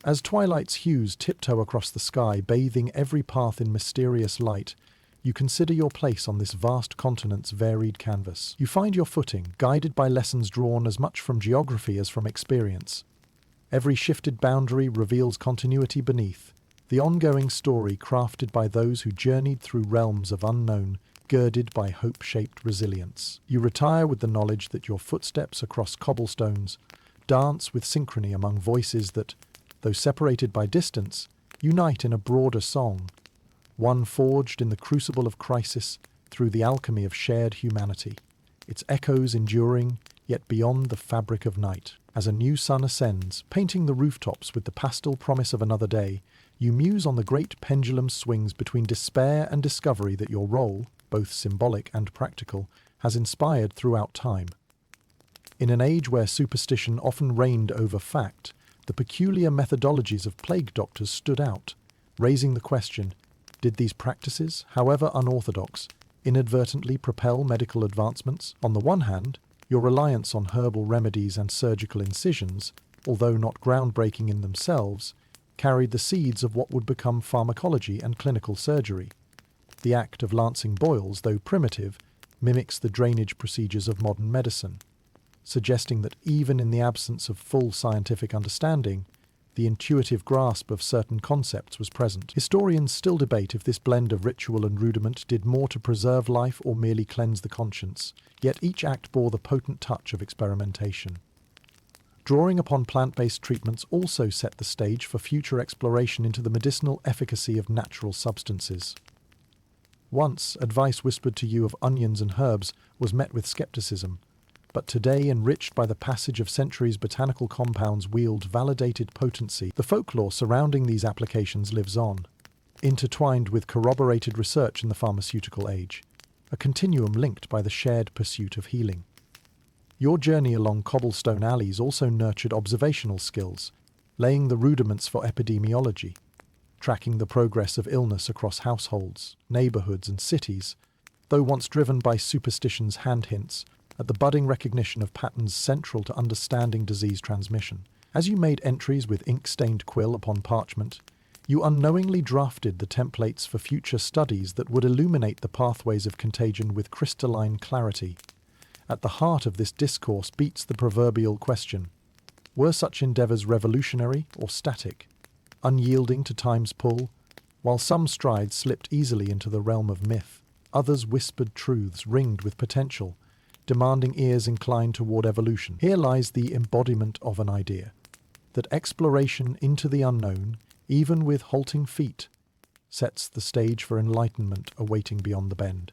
As twilight's hues tiptoe across the sky, bathing every path in mysterious light, you consider your place on this vast continent's varied canvas. You find your footing, guided by lessons drawn as much from geography as from experience. Every shifted boundary reveals continuity beneath, the ongoing story crafted by those who journeyed through realms of unknown, girded by hope-shaped resilience. You retire with the knowledge that your footsteps across cobblestones dance with synchrony among voices that, though separated by distance, unite in a broader song, one forged in the crucible of crisis through the alchemy of shared humanity, its echoes enduring, yet beyond the fabric of night. As a new sun ascends, painting the rooftops with the pastel promise of another day, you muse on the great pendulum swings between despair and discovery that your role, both symbolic and practical, has inspired throughout time. In an age where superstition often reigned over fact, the peculiar methodologies of plague doctors stood out, raising the question, did these practices, however unorthodox, inadvertently propel medical advancements? On the one hand, your reliance on herbal remedies and surgical incisions, although not groundbreaking in themselves, carried the seeds of what would become pharmacology and clinical surgery. The act of lancing boils, though primitive, mimics the drainage procedures of modern medicine, suggesting that even in the absence of full scientific understanding, the intuitive grasp of certain concepts was present. Historians still debate if this blend of ritual and rudiment did more to preserve life or merely cleanse the conscience, yet each act bore the potent touch of experimentation. Drawing upon plant-based treatments also set the stage for future exploration into the medicinal efficacy of natural substances. Once, advice whispered to you of onions and herbs was met with skepticism, but today, enriched by the passage of centuries, botanical compounds wield validated potency. The folklore surrounding these applications lives on, intertwined with corroborated research in the pharmaceutical age, a continuum linked by the shared pursuit of healing. Your journey along cobblestone alleys also nurtured observational skills, laying the rudiments for epidemiology, tracking the progress of illness across households, neighborhoods, and cities, though once driven by superstition's hand hints at the budding recognition of patterns central to understanding disease transmission. As you made entries with ink-stained quill upon parchment, you unknowingly drafted the templates for future studies that would illuminate the pathways of contagion with crystalline clarity. At the heart of this discourse beats the proverbial question: were such endeavors revolutionary or static, unyielding to time's pull? While some strides slipped easily into the realm of myth, others whispered truths ringed with potential, demanding ears inclined toward evolution. Here lies the embodiment of an idea: that exploration into the unknown, even with halting feet, sets the stage for enlightenment awaiting beyond the bend.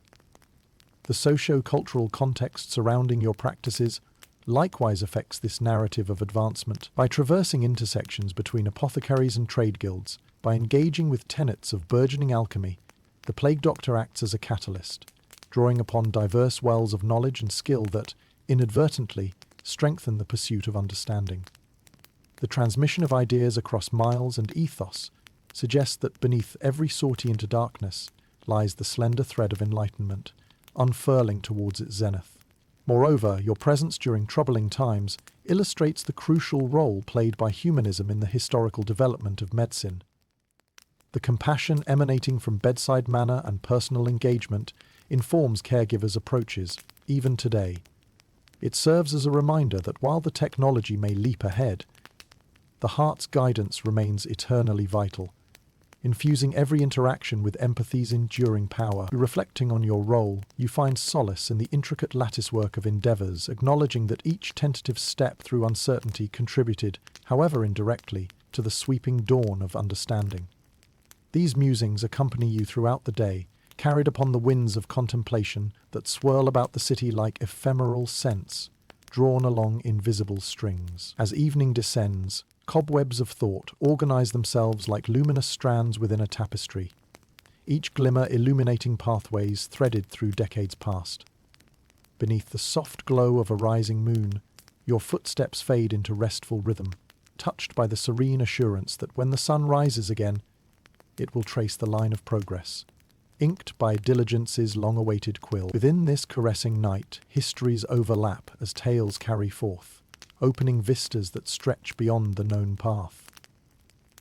The socio-cultural context surrounding your practices likewise affects this narrative of advancement. By traversing intersections between apothecaries and trade guilds, by engaging with tenets of burgeoning alchemy, the plague doctor acts as a catalyst, drawing upon diverse wells of knowledge and skill that, inadvertently, strengthen the pursuit of understanding. The transmission of ideas across miles and ethos suggests that beneath every sortie into darkness lies the slender thread of enlightenment, unfurling towards its zenith. Moreover, your presence during troubling times illustrates the crucial role played by humanism in the historical development of medicine. The compassion emanating from bedside manner and personal engagement informs caregivers' approaches, even today. It serves as a reminder that while the technology may leap ahead, the heart's guidance remains eternally vital, infusing every interaction with empathy's enduring power. Reflecting on your role, you find solace in the intricate latticework of endeavors, acknowledging that each tentative step through uncertainty contributed, however indirectly, to the sweeping dawn of understanding. These musings accompany you throughout the day, carried upon the winds of contemplation that swirl about the city like ephemeral scents, drawn along invisible strings. As evening descends, cobwebs of thought organize themselves like luminous strands within a tapestry, each glimmer illuminating pathways threaded through decades past. Beneath the soft glow of a rising moon, your footsteps fade into restful rhythm, touched by the serene assurance that when the sun rises again, it will trace the line of progress, inked by diligence's long-awaited quill. Within this caressing night, histories overlap as tales carry forth, opening vistas that stretch beyond the known path.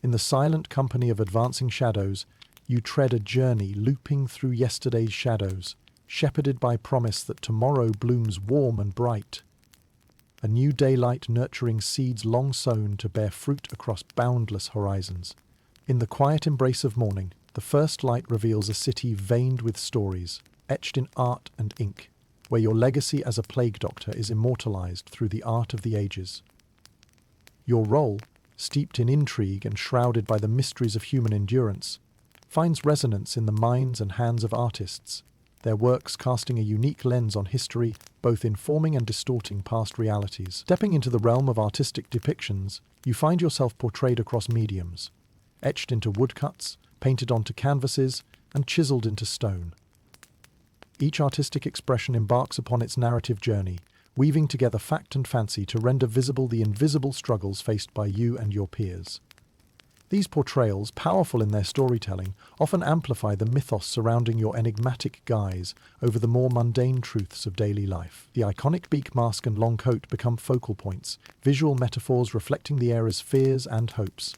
In the silent company of advancing shadows, you tread a journey looping through yesterday's shadows, shepherded by promise that tomorrow blooms warm and bright. A new daylight nurturing seeds long sown to bear fruit across boundless horizons. In the quiet embrace of morning, the first light reveals a city veined with stories, etched in art and ink, where your legacy as a plague doctor is immortalized through the art of the ages. Your role, steeped in intrigue and shrouded by the mysteries of human endurance, finds resonance in the minds and hands of artists, their works casting a unique lens on history, both informing and distorting past realities. Stepping into the realm of artistic depictions, you find yourself portrayed across mediums, etched into woodcuts, painted onto canvases, and chiseled into stone. Each artistic expression embarks upon its narrative journey, weaving together fact and fancy to render visible the invisible struggles faced by you and your peers. These portrayals, powerful in their storytelling, often amplify the mythos surrounding your enigmatic guise over the more mundane truths of daily life. The iconic beak mask and long coat become focal points, visual metaphors reflecting the era's fears and hopes.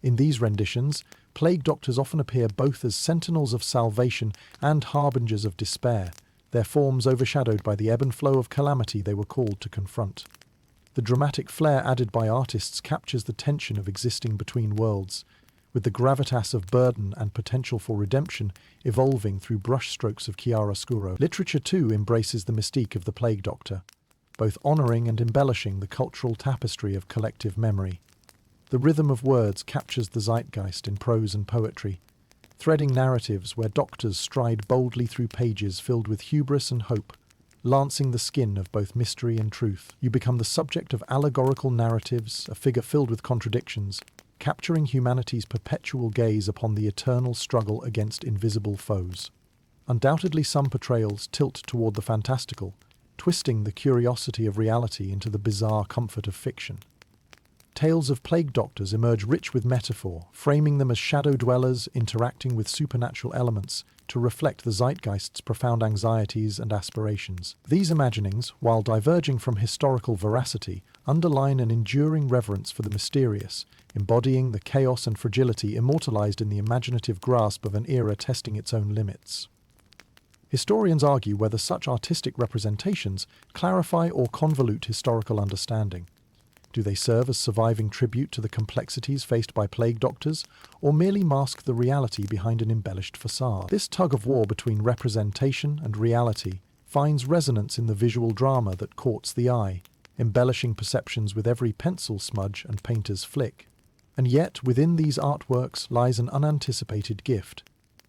In these renditions, plague doctors often appear both as sentinels of salvation and harbingers of despair, their forms overshadowed by the ebb and flow of calamity they were called to confront. The dramatic flair added by artists captures the tension of existing between worlds, with the gravitas of burden and potential for redemption evolving through brushstrokes of chiaroscuro. Literature too embraces the mystique of the Plague Doctor, both honouring and embellishing the cultural tapestry of collective memory. The rhythm of words captures the zeitgeist in prose and poetry, threading narratives where doctors stride boldly through pages filled with hubris and hope, lancing the skin of both mystery and truth. You become the subject of allegorical narratives, a figure filled with contradictions, capturing humanity's perpetual gaze upon the eternal struggle against invisible foes. Undoubtedly, some portrayals tilt toward the fantastical, twisting the curiosity of reality into the bizarre comfort of fiction. Tales of plague doctors emerge rich with metaphor, framing them as shadow dwellers interacting with supernatural elements to reflect the zeitgeist's profound anxieties and aspirations. These imaginings, while diverging from historical veracity, underline an enduring reverence for the mysterious, embodying the chaos and fragility immortalized in the imaginative grasp of an era testing its own limits. Historians argue whether such artistic representations clarify or convolute historical understanding. Do they serve as surviving tribute to the complexities faced by plague doctors, or merely mask the reality behind an embellished facade? This tug-of-war between representation and reality finds resonance in the visual drama that courts the eye, embellishing perceptions with every pencil smudge and painter's flick. And yet, within these artworks lies an unanticipated gift,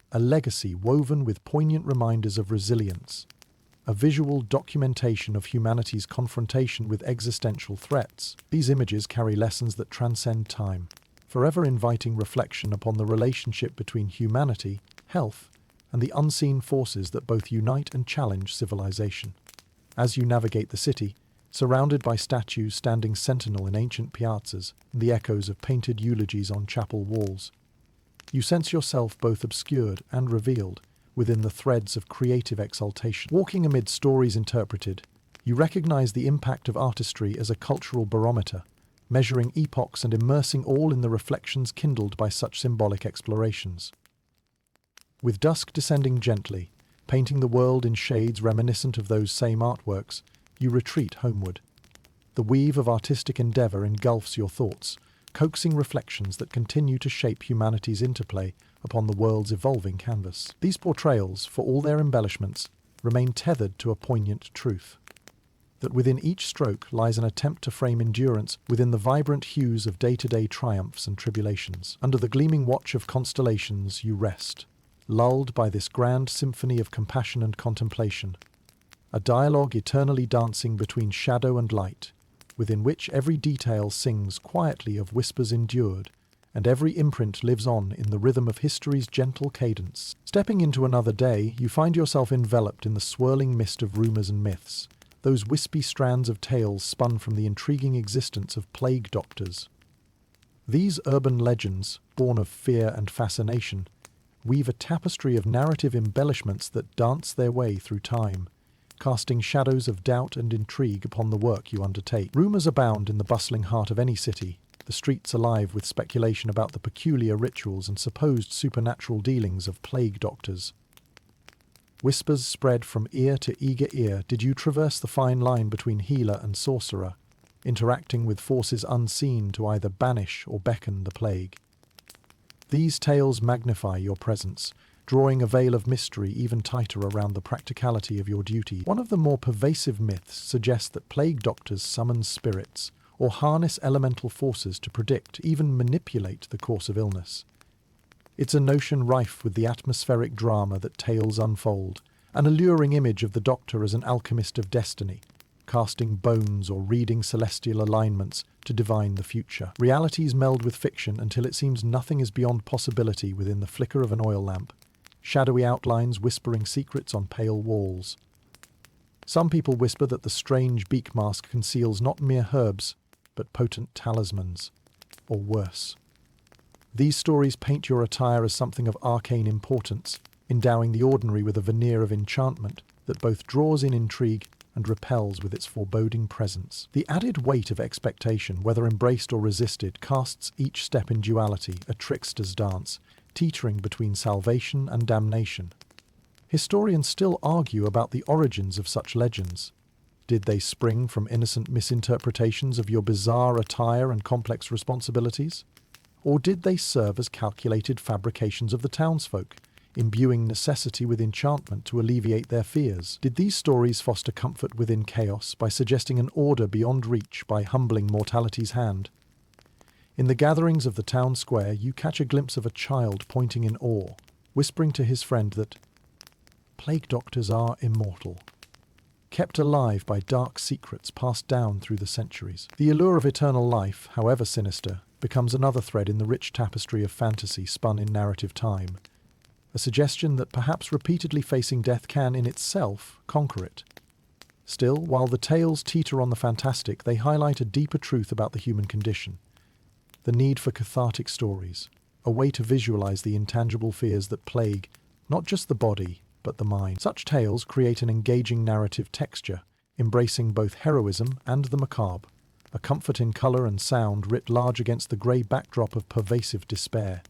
a legacy woven with poignant reminders of resilience, a visual documentation of humanity's confrontation with existential threats. These images carry lessons that transcend time, forever inviting reflection upon the relationship between humanity, health, and the unseen forces that both unite and challenge civilization. As you navigate the city, surrounded by statues standing sentinel in ancient piazzas and the echoes of painted eulogies on chapel walls, you sense yourself both obscured and revealed within the threads of creative exaltation. Walking amid stories interpreted, you recognize the impact of artistry as a cultural barometer, measuring epochs and immersing all in the reflections kindled by such symbolic explorations. With dusk descending gently, painting the world in shades reminiscent of those same artworks, you retreat homeward. The weave of artistic endeavor engulfs your thoughts, coaxing reflections that continue to shape humanity's interplay upon the world's evolving canvas. These portrayals, for all their embellishments, remain tethered to a poignant truth: that within each stroke lies an attempt to frame endurance within the vibrant hues of day-to-day triumphs and tribulations. Under the gleaming watch of constellations you rest, lulled by this grand symphony of compassion and contemplation, a dialogue eternally dancing between shadow and light, within which every detail sings quietly of whispers endured, and every imprint lives on in the rhythm of history's gentle cadence. Stepping into another day, you find yourself enveloped in the swirling mist of rumours and myths, those wispy strands of tales spun from the intriguing existence of plague doctors. These urban legends, born of fear and fascination, weave a tapestry of narrative embellishments that dance their way through time, casting shadows of doubt and intrigue upon the work you undertake. Rumours abound in the bustling heart of any city, the streets alive with speculation about the peculiar rituals and supposed supernatural dealings of plague doctors. Whispers spread from ear to eager ear. Did you traverse the fine line between healer and sorcerer, interacting with forces unseen to either banish or beckon the plague? These tales magnify your presence, drawing a veil of mystery even tighter around the practicality of your duty. One of the more pervasive myths suggests that plague doctors summon spirits, or harness elemental forces to predict, even manipulate the course of illness. It's a notion rife with the atmospheric drama that tales unfold, an alluring image of the doctor as an alchemist of destiny, casting bones or reading celestial alignments to divine the future. Realities meld with fiction until it seems nothing is beyond possibility within the flicker of an oil lamp, shadowy outlines whispering secrets on pale walls. Some people whisper that the strange beak mask conceals not mere herbs, but potent talismans, or worse. These stories paint your attire as something of arcane importance, endowing the ordinary with a veneer of enchantment that both draws in intrigue and repels with its foreboding presence. The added weight of expectation, whether embraced or resisted, casts each step in duality, a trickster's dance, teetering between salvation and damnation. Historians still argue about the origins of such legends. Did they spring from innocent misinterpretations of your bizarre attire and complex responsibilities? Or did they serve as calculated fabrications of the townsfolk, imbuing necessity with enchantment to alleviate their fears? Did these stories foster comfort within chaos by suggesting an order beyond reach by humbling mortality's hand? In the gatherings of the town square, you catch a glimpse of a child pointing in awe, whispering to his friend that plague doctors are immortal, kept alive by dark secrets passed down through the centuries. The allure of eternal life, however sinister, becomes another thread in the rich tapestry of fantasy spun in narrative time, a suggestion that perhaps repeatedly facing death can, in itself, conquer it. Still, while the tales teeter on the fantastic, they highlight a deeper truth about the human condition: the need for cathartic stories, a way to visualize the intangible fears that plague not just the body, but the mind. Such tales create an engaging narrative texture, embracing both heroism and the macabre, a comfort in color and sound writ large against the grey backdrop of pervasive despair.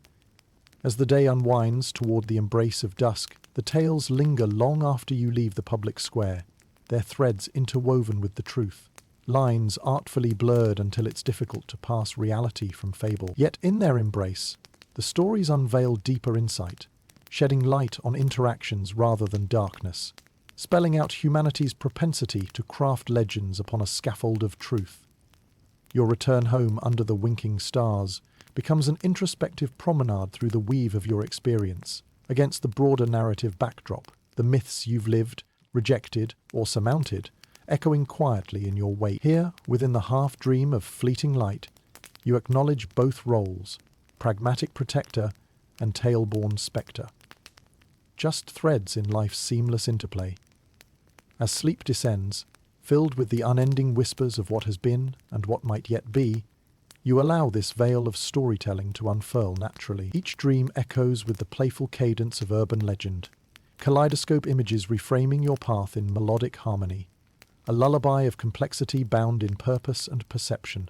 As the day unwinds toward the embrace of dusk, the tales linger long after you leave the public square, their threads interwoven with the truth, lines artfully blurred until it's difficult to pass reality from fable. Yet in their embrace, the stories unveil deeper insight, shedding light on interactions rather than darkness, spelling out humanity's propensity to craft legends upon a scaffold of truth. Your return home under the winking stars becomes an introspective promenade through the weave of your experience, against the broader narrative backdrop, the myths you've lived, rejected, or surmounted, echoing quietly in your wake. Here, within the half-dream of fleeting light, you acknowledge both roles, pragmatic protector and tale-born spectre. Just threads in life's seamless interplay. As sleep descends, filled with the unending whispers of what has been and what might yet be, you allow this veil of storytelling to unfurl naturally. Each dream echoes with the playful cadence of urban legend, kaleidoscope images reframing your path in melodic harmony, a lullaby of complexity bound in purpose and perception,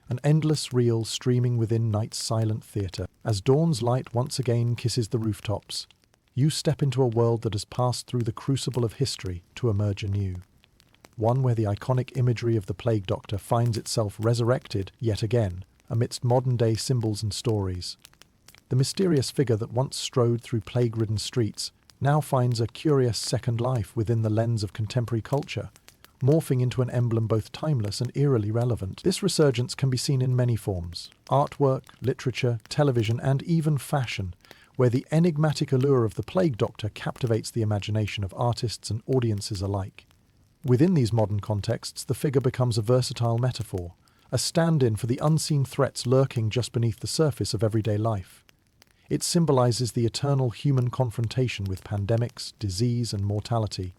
an endless reel streaming within night's silent theatre. As dawn's light once again kisses the rooftops, you step into a world that has passed through the crucible of history to emerge anew. One where the iconic imagery of the plague doctor finds itself resurrected yet again amidst modern-day symbols and stories. The mysterious figure that once strode through plague-ridden streets now finds a curious second life within the lens of contemporary culture, morphing into an emblem both timeless and eerily relevant. This resurgence can be seen in many forms: artwork, literature, television, and even fashion, where the enigmatic allure of the plague doctor captivates the imagination of artists and audiences alike. Within these modern contexts, the figure becomes a versatile metaphor, a stand-in for the unseen threats lurking just beneath the surface of everyday life. It symbolizes the eternal human confrontation with pandemics, disease, and mortality,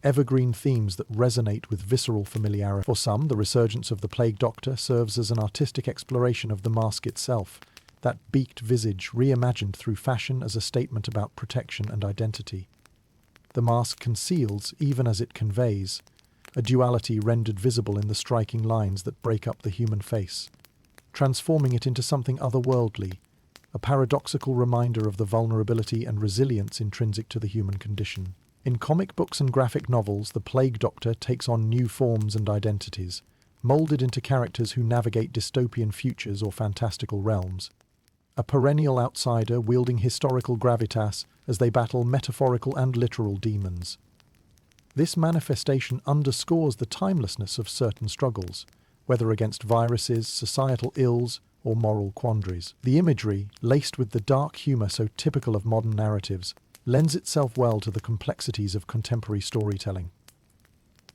evergreen themes that resonate with visceral familiarity. For some, the resurgence of the plague doctor serves as an artistic exploration of the mask itself, that beaked visage reimagined through fashion as a statement about protection and identity. The mask conceals, even as it conveys, a duality rendered visible in the striking lines that break up the human face, transforming it into something otherworldly, a paradoxical reminder of the vulnerability and resilience intrinsic to the human condition. In comic books and graphic novels, the plague doctor takes on new forms and identities, molded into characters who navigate dystopian futures or fantastical realms. A perennial outsider wielding historical gravitas as they battle metaphorical and literal demons. This manifestation underscores the timelessness of certain struggles, whether against viruses, societal ills, or moral quandaries. The imagery, laced with the dark humor so typical of modern narratives, lends itself well to the complexities of contemporary storytelling.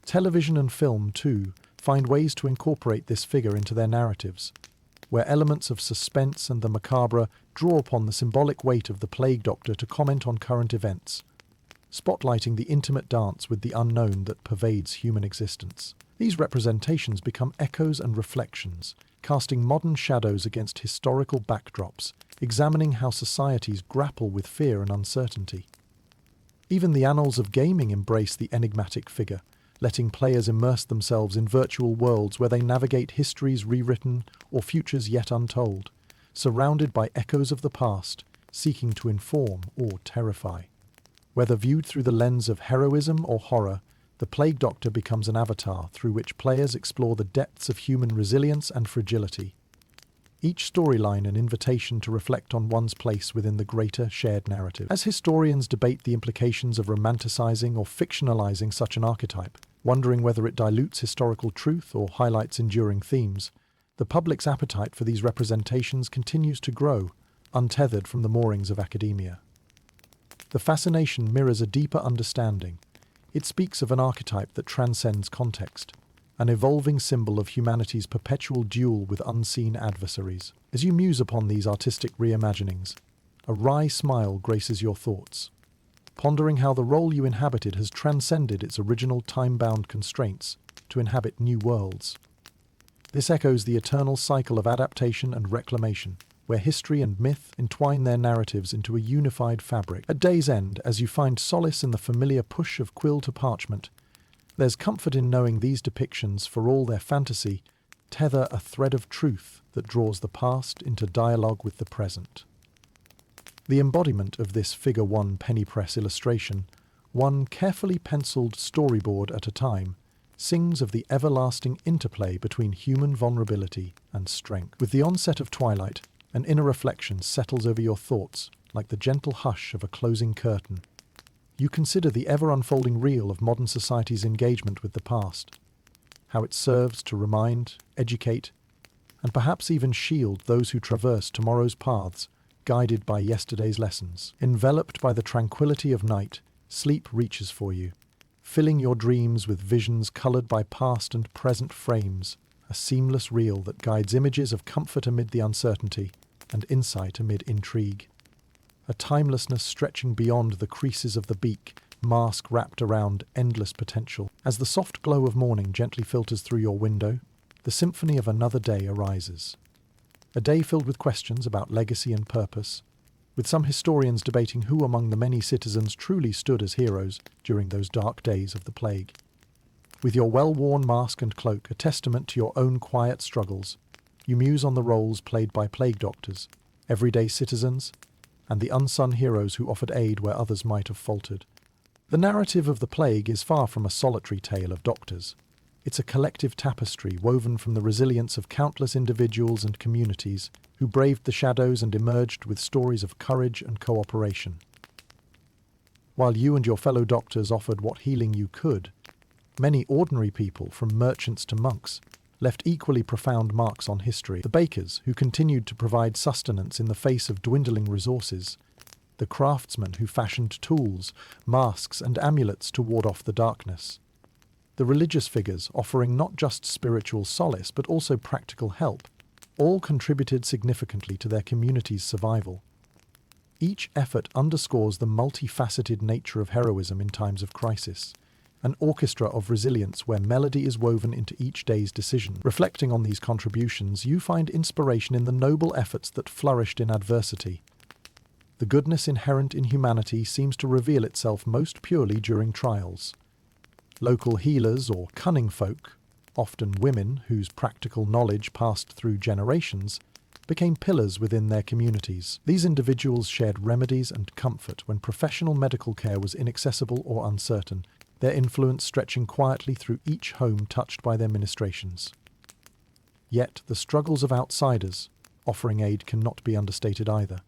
Television and film, too, find ways to incorporate this figure into their narratives, where elements of suspense and the macabre draw upon the symbolic weight of the plague doctor to comment on current events, spotlighting the intimate dance with the unknown that pervades human existence. These representations become echoes and reflections, casting modern shadows against historical backdrops, examining how societies grapple with fear and uncertainty. Even the annals of gaming embrace the enigmatic figure, letting players immerse themselves in virtual worlds where they navigate histories rewritten or futures yet untold, surrounded by echoes of the past, seeking to inform or terrify. Whether viewed through the lens of heroism or horror, the Plague Doctor becomes an avatar through which players explore the depths of human resilience and fragility. Each storyline an invitation to reflect on one's place within the greater shared narrative. As historians debate the implications of romanticizing or fictionalizing such an archetype, wondering whether it dilutes historical truth or highlights enduring themes, the public's appetite for these representations continues to grow, untethered from the moorings of academia. The fascination mirrors a deeper understanding. It speaks of an archetype that transcends context, an evolving symbol of humanity's perpetual duel with unseen adversaries. As you muse upon these artistic reimaginings, a wry smile graces your thoughts, pondering how the role you inhabited has transcended its original time-bound constraints to inhabit new worlds. This echoes the eternal cycle of adaptation and reclamation, where history and myth entwine their narratives into a unified fabric. At day's end, as you find solace in the familiar push of quill to parchment, there's comfort in knowing these depictions, for all their fantasy, tether a thread of truth that draws the past into dialogue with the present. The embodiment of this Figure 1 penny press illustration, one carefully penciled storyboard at a time, sings of the everlasting interplay between human vulnerability and strength. With the onset of twilight, an inner reflection settles over your thoughts like the gentle hush of a closing curtain. You consider the ever-unfolding reel of modern society's engagement with the past, how it serves to remind, educate, and perhaps even shield those who traverse tomorrow's paths, guided by yesterday's lessons. Enveloped by the tranquility of night, sleep reaches for you, filling your dreams with visions colored by past and present frames, a seamless reel that guides images of comfort amid the uncertainty and insight amid intrigue. A timelessness stretching beyond the creases of the beak, mask wrapped around endless potential. As the soft glow of morning gently filters through your window, the symphony of another day arises. A day filled with questions about legacy and purpose, with some historians debating who among the many citizens truly stood as heroes during those dark days of the plague. With your well-worn mask and cloak a testament to your own quiet struggles, you muse on the roles played by plague doctors, everyday citizens, and the unsung heroes who offered aid where others might have faltered. The narrative of the plague is far from a solitary tale of doctors. It's a collective tapestry woven from the resilience of countless individuals and communities who braved the shadows and emerged with stories of courage and cooperation. While you and your fellow doctors offered what healing you could, many ordinary people, from merchants to monks, left equally profound marks on history. The bakers, who continued to provide sustenance in the face of dwindling resources. The craftsmen who fashioned tools, masks, and amulets to ward off the darkness. The religious figures, offering not just spiritual solace but also practical help, all contributed significantly to their community's survival. Each effort underscores the multifaceted nature of heroism in times of crisis, an orchestra of resilience where melody is woven into each day's decision. Reflecting on these contributions, you find inspiration in the noble efforts that flourished in adversity. The goodness inherent in humanity seems to reveal itself most purely during trials. Local healers or cunning folk, often women whose practical knowledge passed through generations, became pillars within their communities. These individuals shared remedies and comfort when professional medical care was inaccessible or uncertain, their influence stretching quietly through each home touched by their ministrations. Yet the struggles of outsiders offering aid cannot be understated either.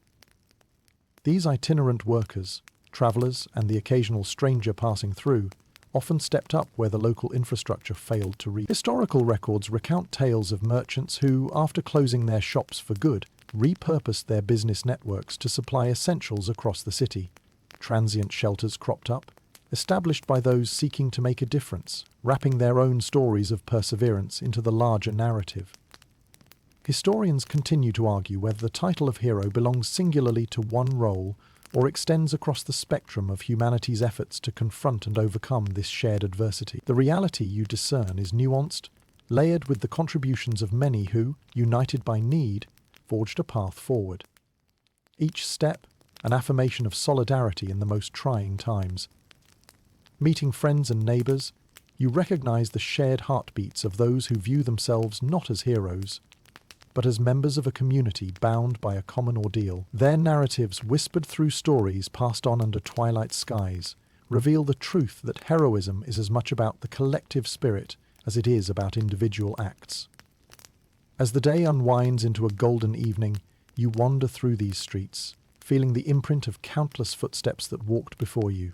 These itinerant workers, travellers, and the occasional stranger passing through often stepped up where the local infrastructure failed to reach. Historical records recount tales of merchants who, after closing their shops for good, repurposed their business networks to supply essentials across the city. Transient shelters cropped up, established by those seeking to make a difference, wrapping their own stories of perseverance into the larger narrative. Historians continue to argue whether the title of hero belongs singularly to one role or extends across the spectrum of humanity's efforts to confront and overcome this shared adversity. The reality you discern is nuanced, layered with the contributions of many who, united by need, forged a path forward. Each step, an affirmation of solidarity in the most trying times. Meeting friends and neighbours, you recognise the shared heartbeats of those who view themselves not as heroes, but as members of a community bound by a common ordeal. Their narratives whispered through stories passed on under twilight skies, reveal the truth that heroism is as much about the collective spirit as it is about individual acts. As the day unwinds into a golden evening, you wander through these streets, feeling the imprint of countless footsteps that walked before you,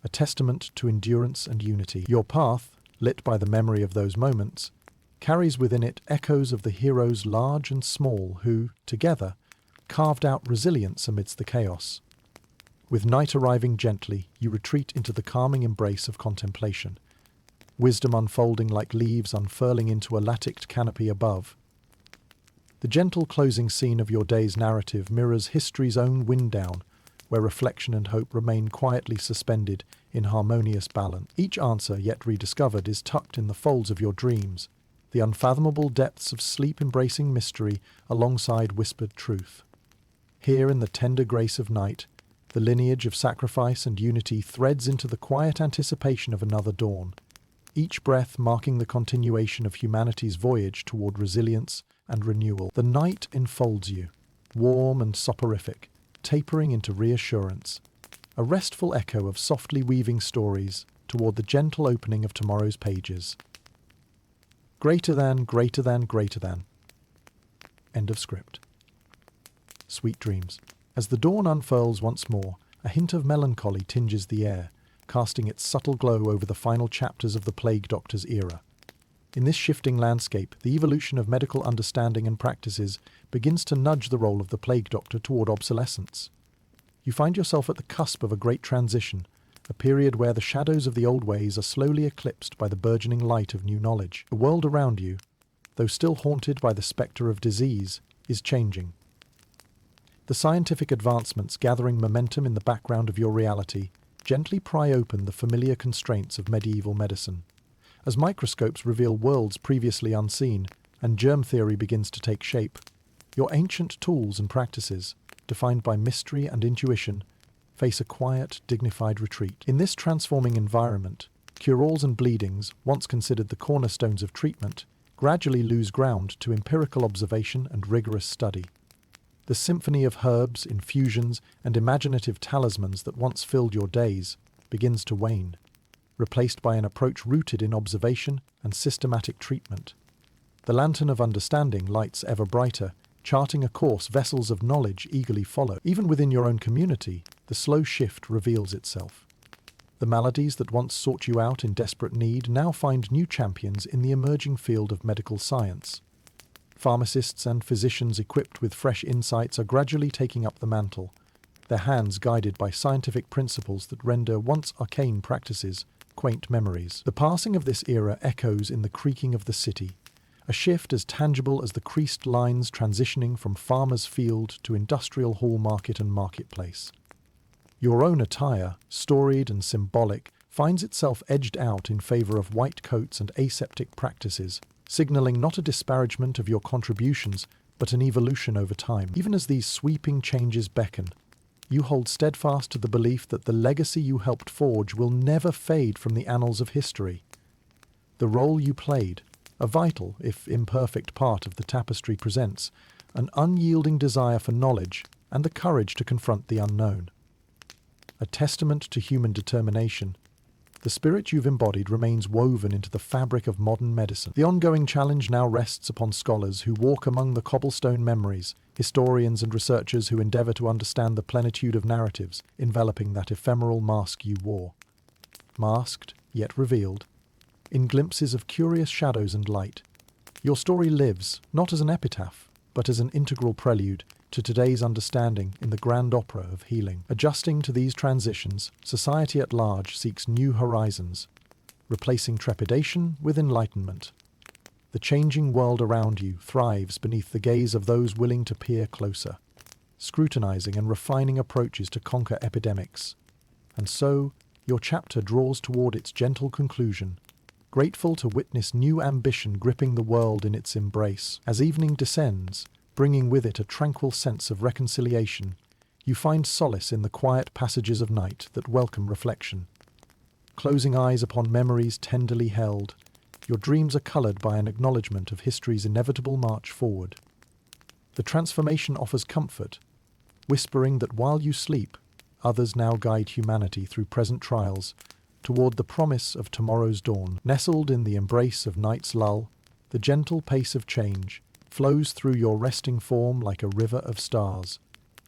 a testament to endurance and unity. Your path, lit by the memory of those moments, carries within it echoes of the heroes large and small who, together, carved out resilience amidst the chaos. With night arriving gently, you retreat into the calming embrace of contemplation, wisdom unfolding like leaves unfurling into a latticed canopy above. The gentle closing scene of your day's narrative mirrors history's own wind down, where reflection and hope remain quietly suspended in harmonious balance. Each answer yet rediscovered is tucked in the folds of your dreams, the unfathomable depths of sleep-embracing mystery alongside whispered truth. Here in the tender grace of night, the lineage of sacrifice and unity threads into the quiet anticipation of another dawn, each breath marking the continuation of humanity's voyage toward resilience and renewal. The night enfolds you, warm and soporific, tapering into reassurance, a restful echo of softly weaving stories toward the gentle opening of tomorrow's pages. Greater than, greater than, greater than. End of script. Sweet dreams. As the dawn unfurls once more, a hint of melancholy tinges the air, casting its subtle glow over the final chapters of the Plague Doctor's era. In this shifting landscape, the evolution of medical understanding and practices begins to nudge the role of the Plague Doctor toward obsolescence. You find yourself at the cusp of a great transition, a period where the shadows of the old ways are slowly eclipsed by the burgeoning light of new knowledge. The world around you, though still haunted by the spectre of disease, is changing. The scientific advancements gathering momentum in the background of your reality gently pry open the familiar constraints of medieval medicine. As microscopes reveal worlds previously unseen and germ theory begins to take shape, your ancient tools and practices, defined by mystery and intuition, face a quiet, dignified retreat. In this transforming environment, cure-alls and bleedings, once considered the cornerstones of treatment, gradually lose ground to empirical observation and rigorous study. The symphony of herbs, infusions, and imaginative talismans that once filled your days begins to wane, replaced by an approach rooted in observation and systematic treatment. The lantern of understanding lights ever brighter, charting a course vessels of knowledge eagerly follow. Even within your own community, the slow shift reveals itself. The maladies that once sought you out in desperate need now find new champions in the emerging field of medical science. Pharmacists and physicians equipped with fresh insights are gradually taking up the mantle, their hands guided by scientific principles that render once arcane practices quaint memories. The passing of this era echoes in the creaking of the city, a shift as tangible as the creased lines transitioning from farmer's field to industrial hall market and marketplace. Your own attire, storied and symbolic, finds itself edged out in favor of white coats and aseptic practices, signaling not a disparagement of your contributions, but an evolution over time. Even as these sweeping changes beckon, you hold steadfast to the belief that the legacy you helped forge will never fade from the annals of history. The role you played, a vital, if imperfect, part of the tapestry presents an unyielding desire for knowledge and the courage to confront the unknown. A testament to human determination, the spirit you've embodied remains woven into the fabric of modern medicine. The ongoing challenge now rests upon scholars who walk among the cobblestone memories, historians and researchers who endeavor to understand the plenitude of narratives enveloping that ephemeral mask you wore. Masked, yet revealed, in glimpses of curious shadows and light, your story lives, not as an epitaph, but as an integral prelude to today's understanding in the grand opera of healing. Adjusting to these transitions, society at large seeks new horizons, replacing trepidation with enlightenment. The changing world around you thrives beneath the gaze of those willing to peer closer, scrutinizing and refining approaches to conquer epidemics. And so, your chapter draws toward its gentle conclusion, grateful to witness new ambition gripping the world in its embrace. As evening descends, bringing with it a tranquil sense of reconciliation, you find solace in the quiet passages of night that welcome reflection. Closing eyes upon memories tenderly held, your dreams are coloured by an acknowledgement of history's inevitable march forward. The transformation offers comfort, whispering that while you sleep, others now guide humanity through present trials toward the promise of tomorrow's dawn. Nestled in the embrace of night's lull, the gentle pace of change flows through your resting form like a river of stars,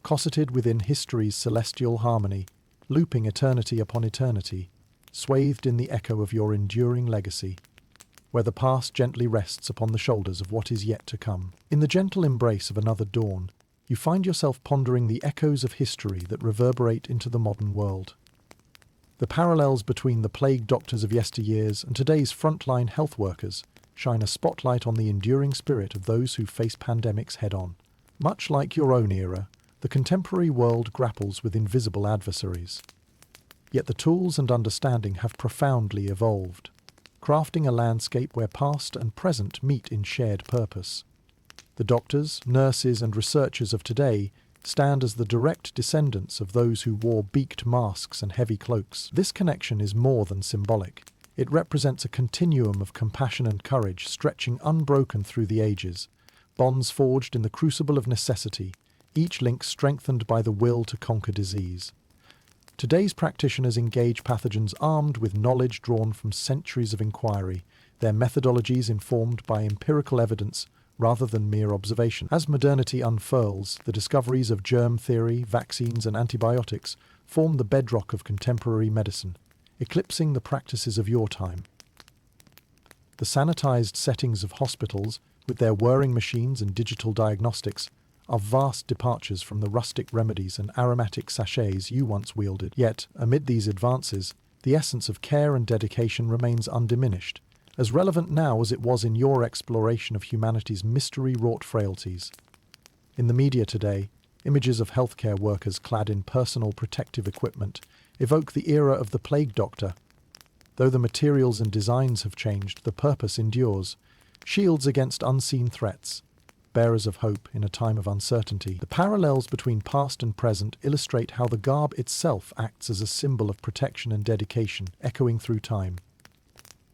cosseted within history's celestial harmony, looping eternity upon eternity, swathed in the echo of your enduring legacy, where the past gently rests upon the shoulders of what is yet to come. In the gentle embrace of another dawn, you find yourself pondering the echoes of history that reverberate into the modern world. The parallels between the plague doctors of yesteryears and today's frontline health workers shine a spotlight on the enduring spirit of those who face pandemics head-on. Much like your own era, the contemporary world grapples with invisible adversaries. Yet the tools and understanding have profoundly evolved, crafting a landscape where past and present meet in shared purpose. The doctors, nurses, and researchers of today stand as the direct descendants of those who wore beaked masks and heavy cloaks. This connection is more than symbolic. It represents a continuum of compassion and courage stretching unbroken through the ages, bonds forged in the crucible of necessity, each link strengthened by the will to conquer disease. Today's practitioners engage pathogens armed with knowledge drawn from centuries of inquiry, their methodologies informed by empirical evidence rather than mere observation. As modernity unfurls, the discoveries of germ theory, vaccines, and antibiotics form the bedrock of contemporary medicine, eclipsing the practices of your time. The sanitized settings of hospitals, with their whirring machines and digital diagnostics, are vast departures from the rustic remedies and aromatic sachets you once wielded. Yet, amid these advances, the essence of care and dedication remains undiminished, as relevant now as it was in your exploration of humanity's mystery-wrought frailties. In the media today, images of healthcare workers clad in personal protective equipment evoke the era of the plague doctor. Though the materials and designs have changed, the purpose endures. Shields against unseen threats, bearers of hope in a time of uncertainty. The parallels between past and present illustrate how the garb itself acts as a symbol of protection and dedication, echoing through time.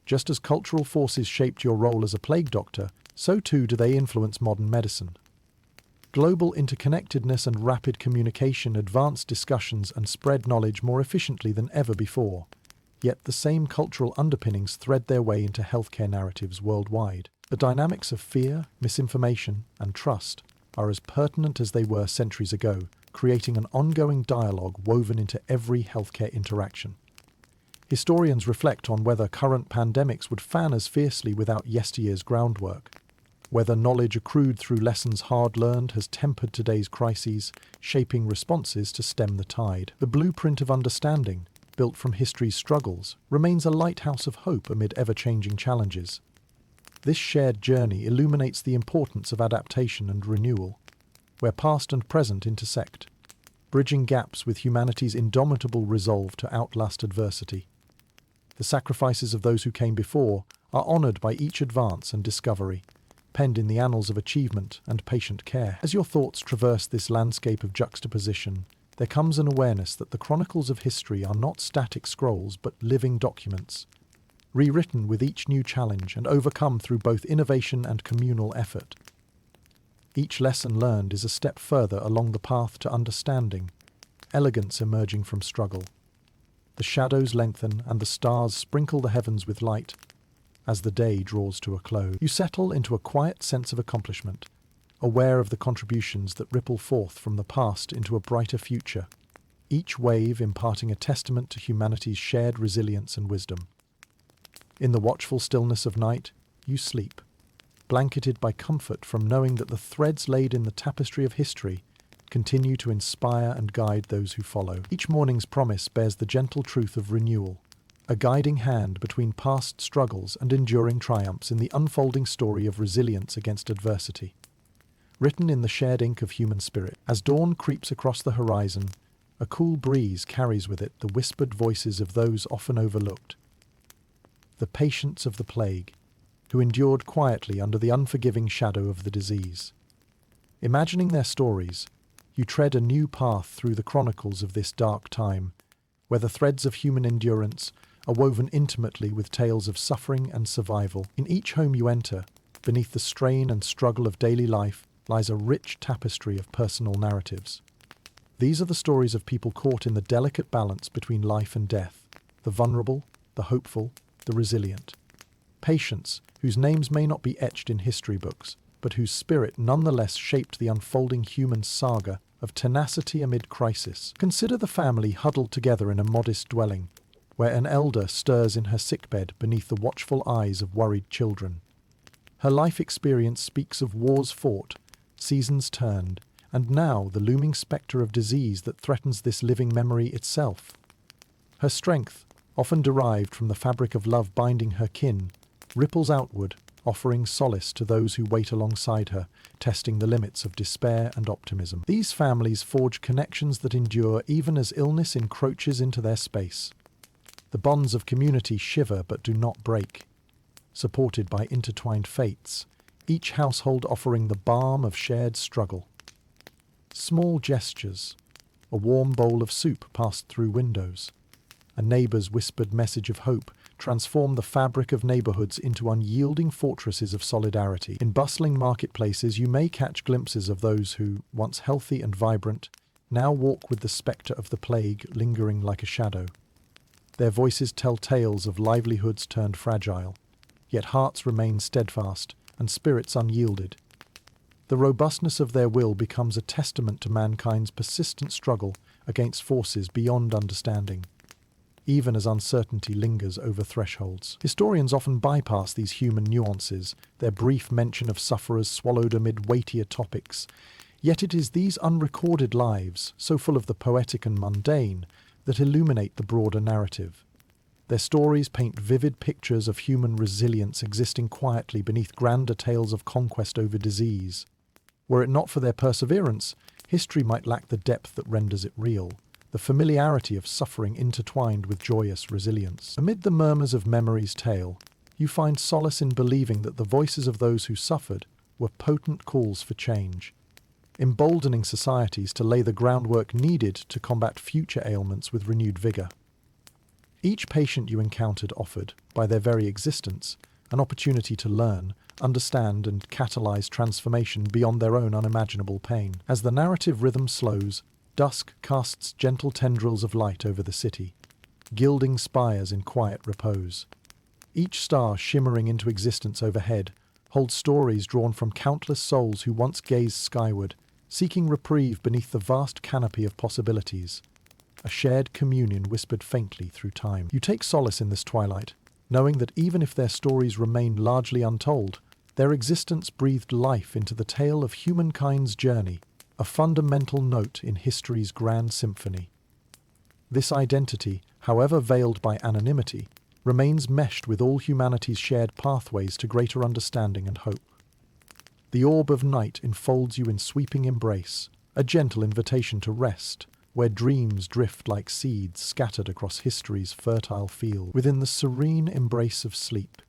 Just as cultural forces shaped your role as a plague doctor, so too do they influence modern medicine. Global interconnectedness and rapid communication advance discussions and spread knowledge more efficiently than ever before. Yet the same cultural underpinnings thread their way into healthcare narratives worldwide. The dynamics of fear, misinformation, and trust are as pertinent as they were centuries ago, creating an ongoing dialogue woven into every healthcare interaction. Historians reflect on whether current pandemics would fan as fiercely without yesteryear's groundwork, whether knowledge accrued through lessons hard learned has tempered today's crises, shaping responses to stem the tide. The blueprint of understanding, built from history's struggles, remains a lighthouse of hope amid ever-changing challenges. This shared journey illuminates the importance of adaptation and renewal, where past and present intersect, bridging gaps with humanity's indomitable resolve to outlast adversity. The sacrifices of those who came before are honored by each advance and discovery, penned in the annals of achievement and patient care. As your thoughts traverse this landscape of juxtaposition, there comes an awareness that the chronicles of history are not static scrolls but living documents, rewritten with each new challenge and overcome through both innovation and communal effort. Each lesson learned is a step further along the path to understanding, elegance emerging from struggle. The shadows lengthen and the stars sprinkle the heavens with light. As the day draws to a close, you settle into a quiet sense of accomplishment, aware of the contributions that ripple forth from the past into a brighter future, each wave imparting a testament to humanity's shared resilience and wisdom. In the watchful stillness of night, you sleep, blanketed by comfort from knowing that the threads laid in the tapestry of history continue to inspire and guide those who follow. Each morning's promise bears the gentle truth of renewal, a guiding hand between past struggles and enduring triumphs in the unfolding story of resilience against adversity. Written in the shared ink of human spirit, as dawn creeps across the horizon, a cool breeze carries with it the whispered voices of those often overlooked. The patients of the plague, who endured quietly under the unforgiving shadow of the disease. Imagining their stories, you tread a new path through the chronicles of this dark time, where the threads of human endurance are woven intimately with tales of suffering and survival. In each home you enter, beneath the strain and struggle of daily life, lies a rich tapestry of personal narratives. These are the stories of people caught in the delicate balance between life and death, the vulnerable, the hopeful, the resilient. Patients, whose names may not be etched in history books, but whose spirit nonetheless shaped the unfolding human saga of tenacity amid crisis. Consider the family huddled together in a modest dwelling, where an elder stirs in her sickbed beneath the watchful eyes of worried children. Her life experience speaks of wars fought, seasons turned, and now the looming spectre of disease that threatens this living memory itself. Her strength, often derived from the fabric of love binding her kin, ripples outward, offering solace to those who wait alongside her, testing the limits of despair and optimism. These families forge connections that endure even as illness encroaches into their space. The bonds of community shiver but do not break. Supported by intertwined fates, each household offering the balm of shared struggle. Small gestures, a warm bowl of soup passed through windows, a neighbour's whispered message of hope transform the fabric of neighbourhoods into unyielding fortresses of solidarity. In bustling marketplaces, you may catch glimpses of those who, once healthy and vibrant, now walk with the spectre of the plague lingering like a shadow. Their voices tell tales of livelihoods turned fragile, yet hearts remain steadfast and spirits unyielded. The robustness of their will becomes a testament to mankind's persistent struggle against forces beyond understanding, even as uncertainty lingers over thresholds. Historians often bypass these human nuances, their brief mention of sufferers swallowed amid weightier topics. Yet it is these unrecorded lives, so full of the poetic and mundane, that illuminate the broader narrative. Their stories paint vivid pictures of human resilience existing quietly beneath grander tales of conquest over disease. Were it not for their perseverance, history might lack the depth that renders it real, the familiarity of suffering intertwined with joyous resilience. Amid the murmurs of memory's tale, you find solace in believing that the voices of those who suffered were potent calls for change, emboldening societies to lay the groundwork needed to combat future ailments with renewed vigour. Each patient you encountered offered, by their very existence, an opportunity to learn, understand and catalyse transformation beyond their own unimaginable pain. As the narrative rhythm slows, dusk casts gentle tendrils of light over the city, gilding spires in quiet repose. Each star shimmering into existence overhead holds stories drawn from countless souls who once gazed skyward, seeking reprieve beneath the vast canopy of possibilities. A shared communion whispered faintly through time. You take solace in this twilight, knowing that even if their stories remain largely untold, their existence breathed life into the tale of humankind's journey, a fundamental note in history's grand symphony. This identity, however veiled by anonymity, remains meshed with all humanity's shared pathways to greater understanding and hope. The orb of night enfolds you in sweeping embrace, a gentle invitation to rest, where dreams drift like seeds scattered across history's fertile field. Within the serene embrace of sleep,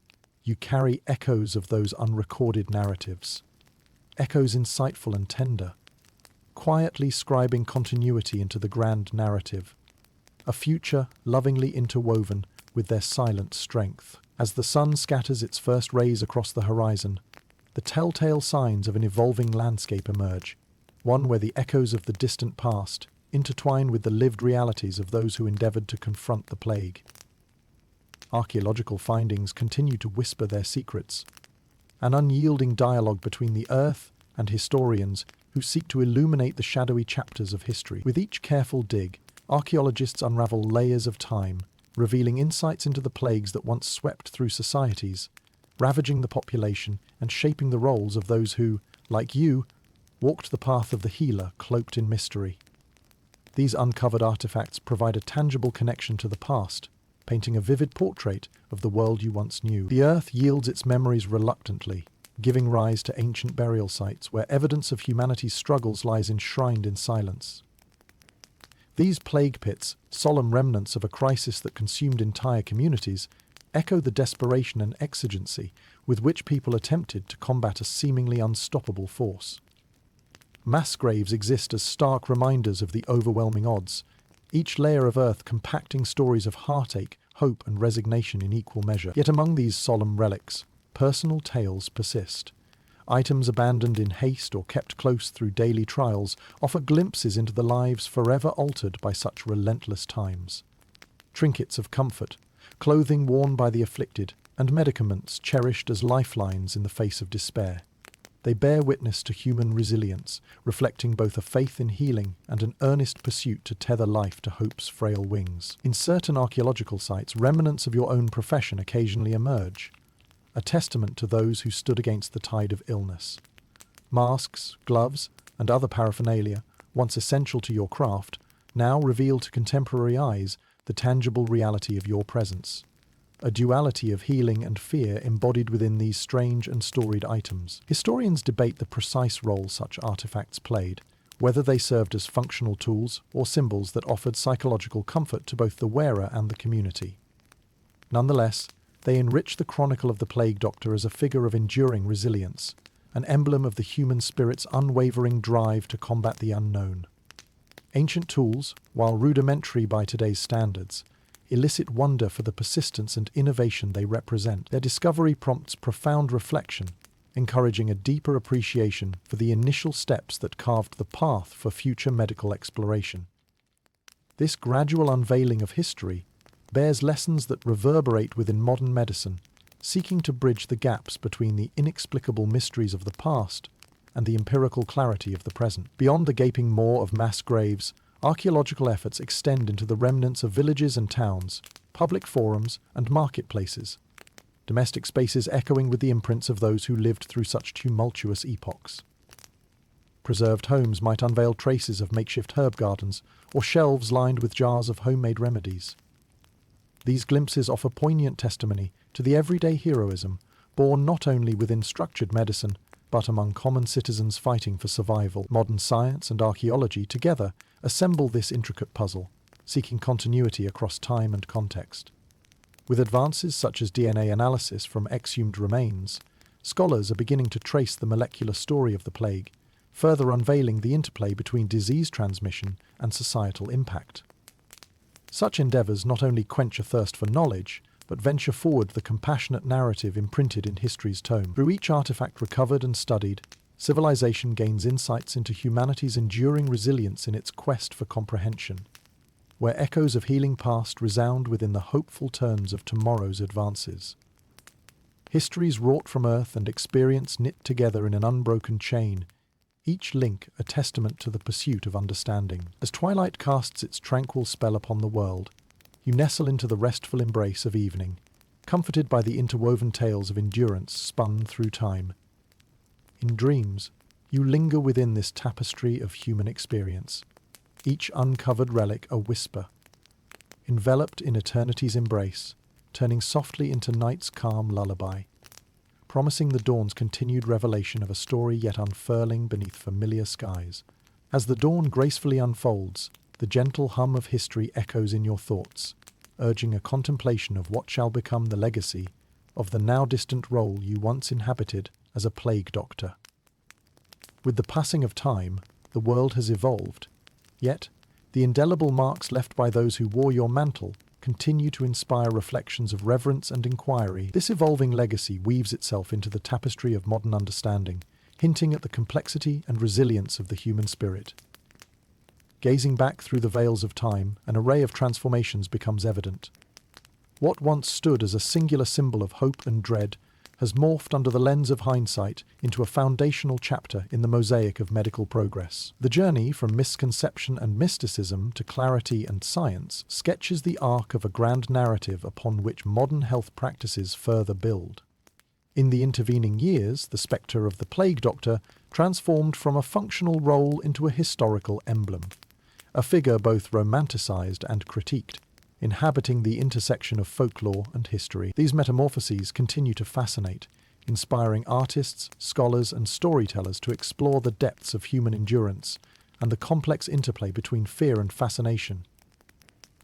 you carry echoes of those unrecorded narratives, echoes insightful and tender, quietly scribing continuity into the grand narrative, a future lovingly interwoven with their silent strength. As the sun scatters its first rays across the horizon, the telltale signs of an evolving landscape emerge, one where the echoes of the distant past intertwine with the lived realities of those who endeavoured to confront the plague. Archaeological findings continue to whisper their secrets, an unyielding dialogue between the earth and historians who seek to illuminate the shadowy chapters of history. With each careful dig, archaeologists unravel layers of time, revealing insights into the plagues that once swept through societies, ravaging the population and shaping the roles of those who, like you, walked the path of the healer cloaked in mystery. These uncovered artifacts provide a tangible connection to the past, painting a vivid portrait of the world you once knew. The earth yields its memories reluctantly, giving rise to ancient burial sites where evidence of humanity's struggles lies enshrined in silence. These plague pits, solemn remnants of a crisis that consumed entire communities, echo the desperation and exigency with which people attempted to combat a seemingly unstoppable force. Mass graves exist as stark reminders of the overwhelming odds, each layer of earth compacting stories of heartache, hope and resignation in equal measure. Yet among these solemn relics, personal tales persist. Items abandoned in haste or kept close through daily trials offer glimpses into the lives forever altered by such relentless times. Trinkets of comfort, clothing worn by the afflicted, and medicaments cherished as lifelines in the face of despair. They bear witness to human resilience, reflecting both a faith in healing and an earnest pursuit to tether life to hope's frail wings. In certain archaeological sites, remnants of your own profession occasionally emerge, a testament to those who stood against the tide of illness. Masks, gloves, and other paraphernalia, once essential to your craft, now reveal to contemporary eyes the tangible reality of your presence. A duality of healing and fear embodied within these strange and storied items. Historians debate the precise role such artifacts played, whether they served as functional tools or symbols that offered psychological comfort to both the wearer and the community. Nonetheless, they enrich the chronicle of the Plague Doctor as a figure of enduring resilience, an emblem of the human spirit's unwavering drive to combat the unknown. Ancient tools, while rudimentary by today's standards, elicit wonder for the persistence and innovation they represent. Their discovery prompts profound reflection, encouraging a deeper appreciation for the initial steps that carved the path for future medical exploration. This gradual unveiling of history bears lessons that reverberate within modern medicine, seeking to bridge the gaps between the inexplicable mysteries of the past and the empirical clarity of the present. Beyond the gaping maw of mass graves, archaeological efforts extend into the remnants of villages and towns, public forums and marketplaces, domestic spaces echoing with the imprints of those who lived through such tumultuous epochs. Preserved homes might unveil traces of makeshift herb gardens or shelves lined with jars of homemade remedies. These glimpses offer poignant testimony to the everyday heroism born not only within structured medicine, but among common citizens fighting for survival. Modern science and archaeology together assemble this intricate puzzle, seeking continuity across time and context. With advances such as DNA analysis from exhumed remains, scholars are beginning to trace the molecular story of the plague, further unveiling the interplay between disease transmission and societal impact. Such endeavours not only quench a thirst for knowledge, but venture forward the compassionate narrative imprinted in history's tome. Through each artifact recovered and studied, civilization gains insights into humanity's enduring resilience in its quest for comprehension, where echoes of healing past resound within the hopeful turns of tomorrow's advances. Histories wrought from earth and experience knit together in an unbroken chain, each link a testament to the pursuit of understanding. As twilight casts its tranquil spell upon the world, you nestle into the restful embrace of evening, comforted by the interwoven tales of endurance spun through time. In dreams, you linger within this tapestry of human experience, each uncovered relic a whisper, enveloped in eternity's embrace, turning softly into night's calm lullaby, promising the dawn's continued revelation of a story yet unfurling beneath familiar skies. As the dawn gracefully unfolds, the gentle hum of history echoes in your thoughts, urging a contemplation of what shall become the legacy of the now distant role you once inhabited as a plague doctor. With the passing of time, the world has evolved, yet the indelible marks left by those who wore your mantle continue to inspire reflections of reverence and inquiry. This evolving legacy weaves itself into the tapestry of modern understanding, hinting at the complexity and resilience of the human spirit. Gazing back through the veils of time, an array of transformations becomes evident. What once stood as a singular symbol of hope and dread has morphed under the lens of hindsight into a foundational chapter in the mosaic of medical progress. The journey from misconception and mysticism to clarity and science sketches the arc of a grand narrative upon which modern health practices further build. In the intervening years, the spectre of the plague doctor transformed from a functional role into a historical emblem, a figure both romanticized and critiqued, inhabiting the intersection of folklore and history. These metamorphoses continue to fascinate, inspiring artists, scholars, and storytellers to explore the depths of human endurance and the complex interplay between fear and fascination.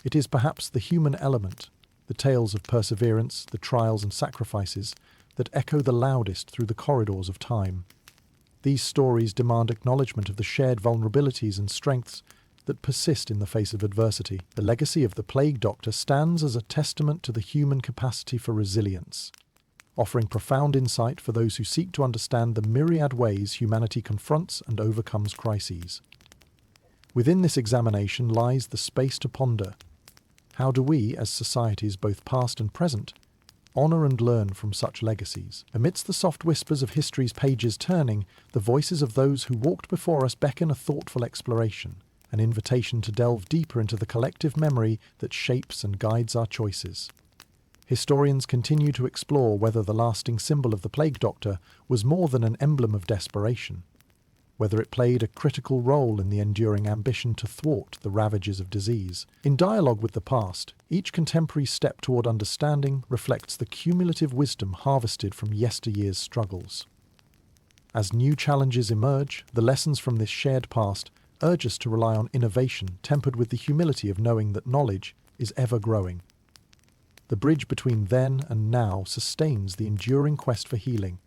It is perhaps the human element, the tales of perseverance, the trials and sacrifices, that echo the loudest through the corridors of time. These stories demand acknowledgement of the shared vulnerabilities and strengths that persist in the face of adversity. The legacy of the plague doctor stands as a testament to the human capacity for resilience, offering profound insight for those who seek to understand the myriad ways humanity confronts and overcomes crises. Within this examination lies the space to ponder. How do we, as societies both past and present, honour and learn from such legacies? Amidst the soft whispers of history's pages turning, the voices of those who walked before us beckon a thoughtful exploration, an invitation to delve deeper into the collective memory that shapes and guides our choices. Historians continue to explore whether the lasting symbol of the plague doctor was more than an emblem of desperation, whether it played a critical role in the enduring ambition to thwart the ravages of disease. In dialogue with the past, each contemporary step toward understanding reflects the cumulative wisdom harvested from yesteryear's struggles. As new challenges emerge, the lessons from this shared past urge us to rely on innovation tempered with the humility of knowing that knowledge is ever growing. The bridge between then and now sustains the enduring quest for healing,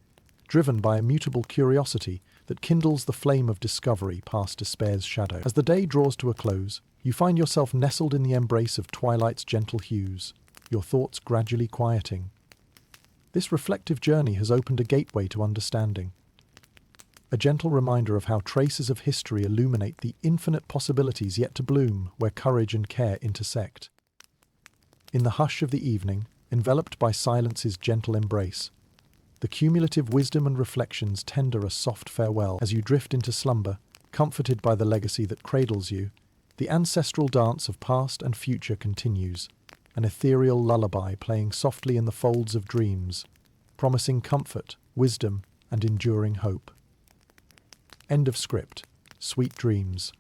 driven by a mutable curiosity that kindles the flame of discovery past despair's shadow. As the day draws to a close, you find yourself nestled in the embrace of twilight's gentle hues, your thoughts gradually quieting. This reflective journey has opened a gateway to understanding, a gentle reminder of how traces of history illuminate the infinite possibilities yet to bloom where courage and care intersect. In the hush of the evening, enveloped by silence's gentle embrace, the cumulative wisdom and reflections tender a soft farewell. As you drift into slumber, comforted by the legacy that cradles you, the ancestral dance of past and future continues, an ethereal lullaby playing softly in the folds of dreams, promising comfort, wisdom, and enduring hope. End of script. Sweet dreams.